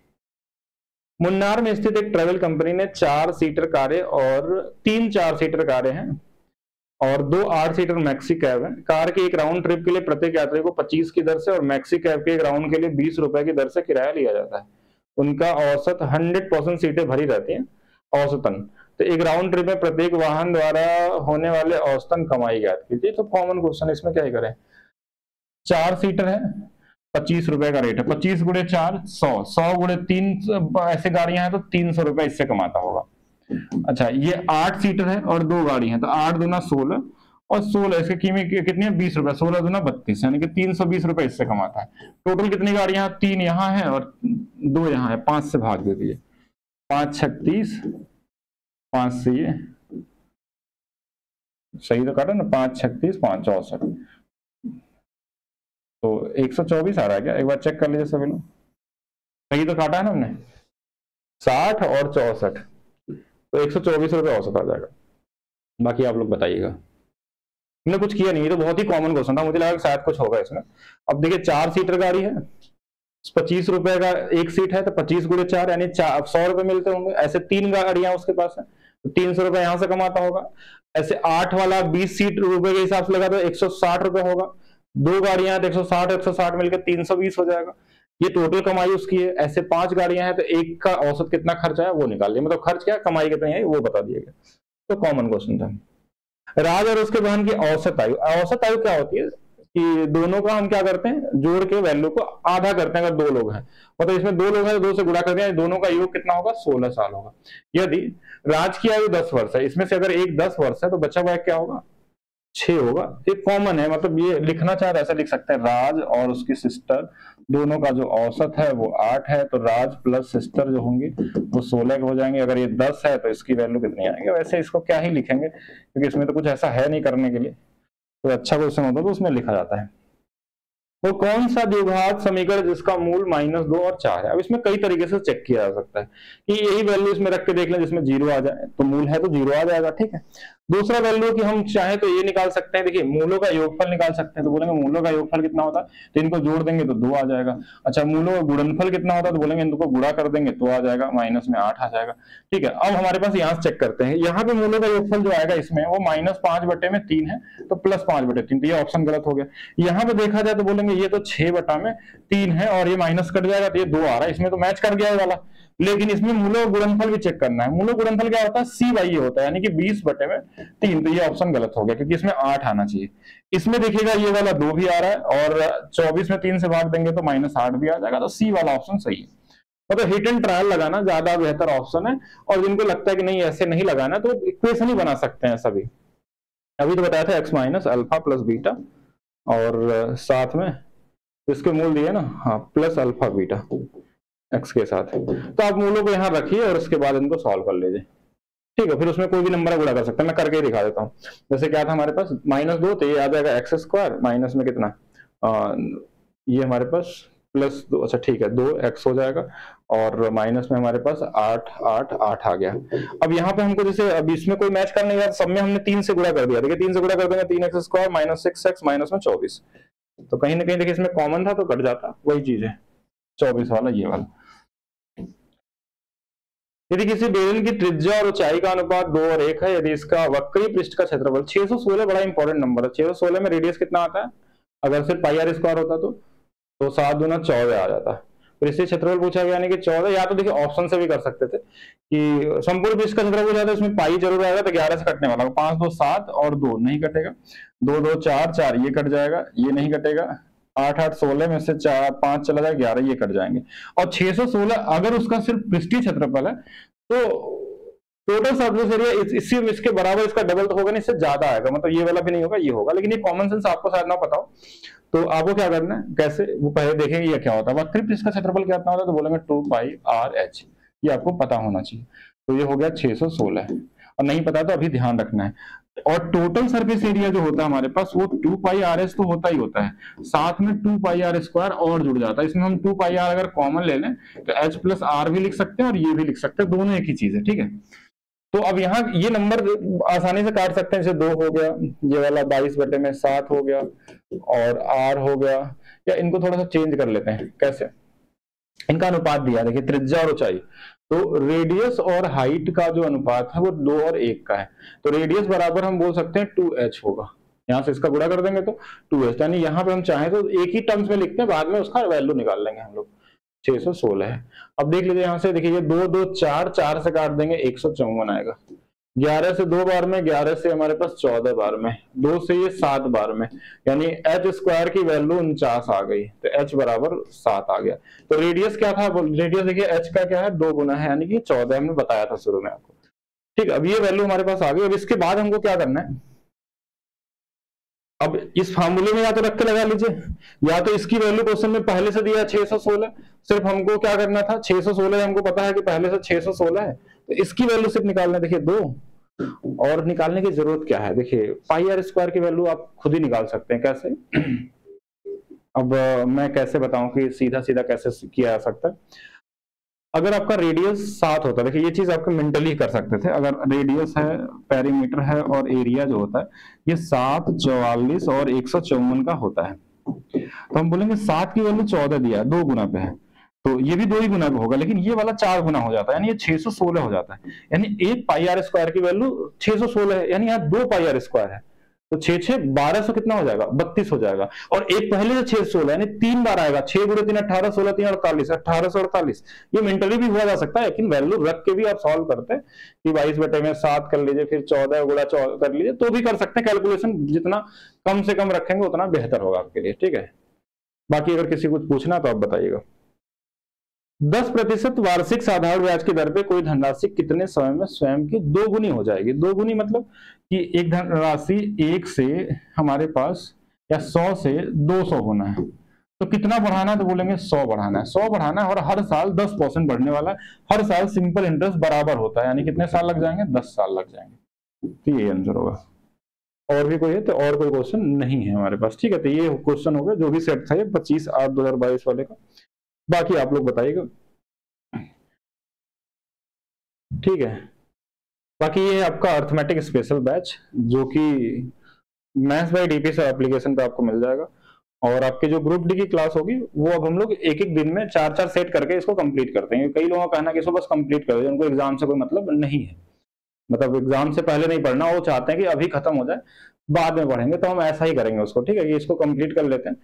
मुन्नार में स्थित एक ट्रेवल कंपनी ने 4 सीटर कारें और 3 4 सीटर कारें हैं और 2 8 सीटर मैक्सी कैब है। कार के एक राउंड ट्रिप के लिए प्रत्येक यात्री को 25 की दर से और मैक्सी कैब के एक राउंड के लिए 20 रुपए की दर से किराया लिया जाता है। उनका औसत 100% सीटें भरी रहती हैं औसतन। तो एक राउंड ट्रिप में प्रत्येक वाहन द्वारा होने वाले औसतन कमाई ज्ञात कीजिए। तो कॉमन क्वेश्चन, इसमें क्या ही करें, 4 सीटर है, 25 रुपए का रेट है, 25 गुणे 4 100, 100 गुणे 3 ऐसे गाड़ियां हैं तो 300 रुपए इससे कमाता होगा। अच्छा, ये 8 सीटर है और 2 गाड़ी है, तो 8 दूना 16 और 16 इसकी कीमत कितनी है 20 रुपए, 16 दूना 32, यानी कि 320 रुपए इससे कमाता है। टोटल कितनी गाड़ियां, 3 यहाँ है और 2 यहाँ है, 5 से भाग दे दिए, 5 36, 5 से ये सही तो काटा ना, 5 36 5 64, तो 124 आ रहा है क्या, एक बार चेक कर लीजिए सभी लोग। सही तो काटा है ना हमने, 60 और 64, तो 124 रुपए औसत आ जाएगा। बाकी आप लोग बताइएगा। हमने कुछ किया नहीं, तो बहुत ही कॉमन क्वेश्चन था, मुझे लगा कि शायद कुछ होगा इसमें। अब देखिए 4 सीटर गाड़ी है, 25 रुपए का एक सीट है, तो 25 गुणे 4 यानी 100 रुपए मिलते होंगे। ऐसे 3 गाड़ियां उसके पास है, तो 300 रुपए यहां से कमाता होगा। ऐसे 8 वाला 20 सीट रुपए के हिसाब से लगा तो 160 रुपए होगा। 2 गाड़ियां तो 160 मिलकर 320 हो जाएगा, ये टोटल कमाई उसकी है। ऐसे 5 गाड़ियां हैं, तो एक का औसत कितना खर्चा है वो निकाल लिया, मतलब खर्च क्या कमाई कितनी है वो बता दिया गया। तो कॉमन क्वेश्चन था। राज और उसके बहन की औसत आयु, औसत आयु क्या होती है कि दोनों का हम क्या करते हैं, जोड़ के वैल्यू को आधा करते हैं। अगर 2 लोग हैं, मतलब इसमें 2 लोग हैं, 2 से गुणा कर दिया, दोनों का योग कितना होगा 16 साल होगा। यदि राज की आयु 10 वर्ष है, इसमें से अगर एक 10 वर्ष है तो बचा हुआ क्या होगा 6 होगा। एक कॉमन है, मतलब ये लिखना चाहे तो ऐसा लिख सकते हैं, राज और उसकी सिस्टर दोनों का जो औसत है वो 8 है, तो राज प्लस सिस्टर जो होंगे वो 16 हो जाएंगे। अगर ये 10 है तो इसकी वैल्यू कितनी आएगी। वैसे इसको क्या ही लिखेंगे, क्योंकि इसमें तो कुछ ऐसा है नहीं करने के लिए। तो अच्छा क्वेश्चन होता तो उसमें लिखा जाता है। वो कौन सा द्विघात समीकरण जिसका मूल -2 और 4 है। अब इसमें कई तरीके से चेक किया जा सकता है कि यही वैल्यू इसमें रख के देख लें जिसमें 0 आ जाए, तो मूल है तो 0 आ जाएगा, ठीक है। दूसरा वैल्यू कि हम चाहे तो ये निकाल सकते हैं, देखिए मूलों का योगफल निकाल सकते हैं, तो बोलेंगे मूलों का योगफल कितना होता है, तो इनको जोड़ देंगे तो 2 आ जाएगा। अच्छा, मूलों का गुणनफल कितना होता है, तो बोलेंगे इनको गुणा कर देंगे तो आ जाएगा, माइनस में 8 आ जाएगा, ठीक है। अब हमारे पास यहाँ से चेक करते हैं, यहाँ पे मूलों का योगफल जो आएगा इसमें वो -5/3 है, तो +5/3, तो ये ऑप्शन गलत हो गया। यहाँ पे देखा जाए तो बोलेंगे ये तो 6/3 है और ये माइनस कट जाएगा तो ये 2 आ रहा है, इसमें तो मैच कर गया ये वाला। लेकिन इसमें मूलों गुणनफल भी चेक करना है। मूलों गुणनफल क्या होता है, C/E होता है, यानी कि 20/3, तो ये ऑप्शन गलत हो गया क्योंकि इसमें 8 आना चाहिए। इसमें देखिएगा ये वाला 2 भी आ रहा है और 24 में 3 से भाग देंगे तो -8 भी आ जाएगा, तो C वाला ऑप्शन सही है। मतलब हिट एंड ट्रायल लगाना ज्यादा बेहतर ऑप्शन है, और जिनको लगता है कि नहीं ऐसे नहीं लगाना तो इक्वेशन ही बना सकते हैं सभी। अभी तो बताया था x - अल्फा + बीटा, और साथ में इसके मूल दिए ना, हाँ, +α β x के साथ। तो आप मूलों को यहाँ रखिए और उसके बाद इनको सॉल्व कर लीजिए, ठीक है। फिर उसमें कोई भी नंबर गुणा कर सकते हैं, मैं करके ही दिखा देता हूँ। जैसे क्या था हमारे पास -2, तो ये आ जाएगा x², माइनस में कितना ये हमारे पास +2, अच्छा ठीक है 2x हो जाएगा, और माइनस में हमारे पास 8 8 8 आ गया। अब यहाँ पे हमको जैसे अब इसमें कोई मैच करने का, सब में हमने 3 से गुणा कर दिया, देखिए 3 से गुणा कर देंगे 3x² - 6x माइनस में 24, तो कहीं ना कहीं देखिए इसमें कॉमन था तो कट जाता, वही चीज है 24 वाला ये वाला। यदि किसी बेलन की त्रिज्या और ऊंचाई का अनुपात 2 और 1 है, यदि इसका वक्री पृष्ठ का क्षेत्रफल 616, बड़ा इंपॉर्टेंट नंबर है, 616 में रेडियस कितना आता है अगर सिर्फ पाई आर स्क्वायर होता तो 7 दूना 14 आ जाता। फिर इससे क्षेत्रफल पूछा गया, यानी कि 14, या तो देखिए ऑप्शन से भी कर सकते थे कि संपूर्ण पृष्ठ का क्षेत्रफल पूछा था, उसमें पाई जरूर आएगा, तो 11 से कटने वाला, 5 2 7 और 2 नहीं कटेगा, 2 2 4 4 ये कट जाएगा, ये नहीं कटेगा, 8 8 16 में से 4 5 चला जाएगा, 11 ये कट जाएंगे। और 616 अगर उसका सिर्फ पृष्ठीय क्षेत्रफल है तो टोटल सरफेस एरिया इसी इसके बराबर, इसका डबल तो होगा नहीं, इससे ज्यादा आएगा, मतलब ये वाला भी नहीं होगा, ये होगा। लेकिन ये कॉमन सेंस आपको शायद ना पता हो, तो आपको क्या करना है, कैसे वो पहले देखेंगे ये क्या होता है। वक्री पृष्ठ का क्षेत्रफल कितना होता है, तो बोलेंगे 2 पाई आर एच, ये आपको पता होना चाहिए। तो ये हो गया 616, और नहीं पता तो अभी ध्यान रखना है। और टोटल सरफेस एरिया जो होता है हमारे पास वो 2 पाई आर एच तो होता ही होता है, साथ में 2 पाई आर स्क्वायर और जुड़ जाता है। इसमें हम 2 पाई आर अगर कॉमन ले लें तो एच प्लस आर भी लिख सकते हैं और ये भी लिख सकते हैं, दोनों एक ही चीज है, ठीक है। तो अब यहाँ ये नंबर आसानी से काट सकते हैं, जैसे 2 हो गया, ये वाला 22/7 हो गया, और r हो गया, या इनको थोड़ा सा चेंज कर लेते हैं। कैसे, इनका अनुपात दिया, देखिए त्रिज्या और ऊंचाई, तो रेडियस और हाइट का जो अनुपात है वो 2 और 1 का है। तो रेडियस बराबर हम बोल सकते हैं 2h होगा, यहाँ से इसका गुणा कर देंगे तो 2h, यानी यहाँ पे हम चाहें तो एक ही टर्म्स में लिखते हैं, बाद में उसका वैल्यू निकाल लेंगे हम लोग। 616 है। अब देख लीजिए यहाँ से, देखिए ये 2 2 4 4 से काट देंगे, 154 आएगा। 11 से 2 बार में, 11 से हमारे पास 14 बार में, 2 से ये 7 बार में, यानी एच स्क्वायर की वैल्यू 49 आ गई, तो एच बराबर 7 आ गया। तो रेडियस क्या था, रेडियस देखिए एच का क्या है, 2 गुना है, यानी कि 14 हमने बताया था शुरू में आपको, ठीक। अब ये वैल्यू हमारे पास आ गई। अब इसके बाद हमको क्या करना है, अब इस फार्मूले में या तो रख के लगा लीजिए, या तो इसकी वैल्यू क्वेश्चन में पहले से दिया 616, सिर्फ हमको क्या करना था, 616 हमको पता है कि पहले से 616 है, तो इसकी वैल्यू सिर्फ निकालना। देखिए 2, और निकालने की जरूरत क्या है, देखिए पाई आर स्क्वायर की वैल्यू आप खुद ही निकाल सकते हैं। कैसे, अब मैं कैसे बताऊं कि सीधा सीधा कैसे किया जा सकता है। अगर आपका रेडियस 7 होता है, देखिए ये चीज आपको मेंटली कर सकते थे, अगर रेडियस है, पेरीमीटर है, और एरिया जो होता है ये 7 44 और 154 का होता है, तो हम बोलेंगे 7 की वैल्यू 14 दिया, 2 गुना पे है, तो ये भी 2 ही गुना पे होगा, लेकिन ये वाला 4 गुना हो जाता है, यानी ये 616 हो जाता है। यानी एक पाई आर स्क्वायर की वैल्यू 616 है, यानी यहाँ 2 पाई आर स्क्वायर है, तो 6 6 1200 कितना हो जाएगा, 32 हो जाएगा। और एक पहले से 616 यानी 3 बार आएगा, 6 गुणे 3 18, 16 3 48, 1848। ये मेंटली भी हुआ जा सकता है, लेकिन वैल्यू रख के भी आप सॉल्व करते हैं कि 22/7 कर लीजिए, फिर 14 गुणा 14 कर लीजिए, तो भी कर सकते हैं। कैलकुलेशन जितना कम से कम रखेंगे उतना बेहतर होगा आपके लिए, ठीक है। बाकी अगर किसी को पूछना तो आप बताइएगा। 10% वार्षिक साधारण ब्याज की दर पे कोई धनराशि कितने समय में स्वयं की 2 गुनी हो जाएगी। 2 गुनी मतलब कि एक धनराशि 1 से हमारे पास या 100 से 200 होना है, तो कितना बढ़ाना है, तो बोलेंगे 100 बढ़ाना है। 100 बढ़ाना है और हर साल 10% बढ़ने वाला है। हर साल सिंपल इंटरेस्ट बराबर होता है, यानी कितने साल लग जाएंगे, 10 साल लग जाएंगे। तो ये आंसर होगा। और भी कोई है तो, और कोई क्वेश्चन नहीं है हमारे पास, ठीक है। तो ये क्वेश्चन हो गया जो भी सेट था ये 25/8/2022 वाले का। बाकी आप लोग बताइएगा, ठीक है। बाकी ये आपका अर्थमेटिक स्पेशल बैच जो कि मैथ्स बाय डीपी से एप्लीकेशन पे आपको मिल जाएगा, और आपके जो ग्रुप डी की क्लास होगी वो अब हम लोग एक एक दिन में 4-4 सेट करके इसको कंप्लीट करते हैं। कई लोगों का कहना है कि इसको बस कंप्लीट कर दो, उनको एग्जाम से कोई मतलब नहीं है, मतलब एग्जाम से पहले नहीं पढ़ना, वो चाहते हैं कि अभी खत्म हो जाए बाद में पढ़ेंगे, तो हम ऐसा ही करेंगे उसको, ठीक है। ये इसको कंप्लीट कर लेते हैं,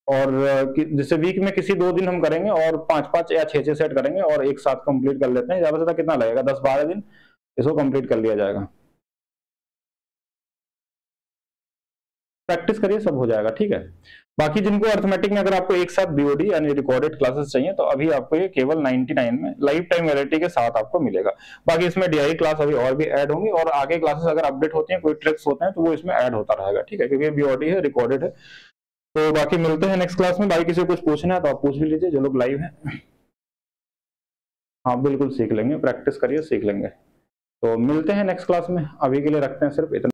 और जैसे वीक में किसी 2 दिन हम करेंगे, और 5-5 या 6-6 सेट करेंगे, और एक साथ कंप्लीट कर लेते हैं। ज्यादा से ज्यादा कितना लगेगा, 10-12 दिन इसको कंप्लीट कर लिया जाएगा। प्रैक्टिस करिए, सब हो जाएगा, ठीक है। बाकी जिनको अर्थमेटिक में अगर आपको एक साथ बीओडी यानी रिकॉर्डेड क्लासेस चाहिए, तो अभी आपको ये केवल 99 में लाइफ टाइम वैलिडिटी के साथ आपको मिलेगा। बाकी इसमें डीआई क्लास अभी और भी ऐड होंगी, और आगे क्लासेस अगर अपडेट होती हैं, कोई ट्रिक्स होते हैं, तो वो इसमें ऐड होता रहेगा, ठीक है, क्योंकि बीओडी है, रिकॉर्डेड है। तो बाकी मिलते हैं नेक्स्ट क्लास में। बाकी किसी को कुछ पूछना है तो आप पूछ भी लीजिए, जो लोग लाइव हैं। हाँ बिल्कुल सीख लेंगे, प्रैक्टिस करिए, सीख लेंगे। तो मिलते हैं नेक्स्ट क्लास में, अभी के लिए रखते हैं सिर्फ इतना।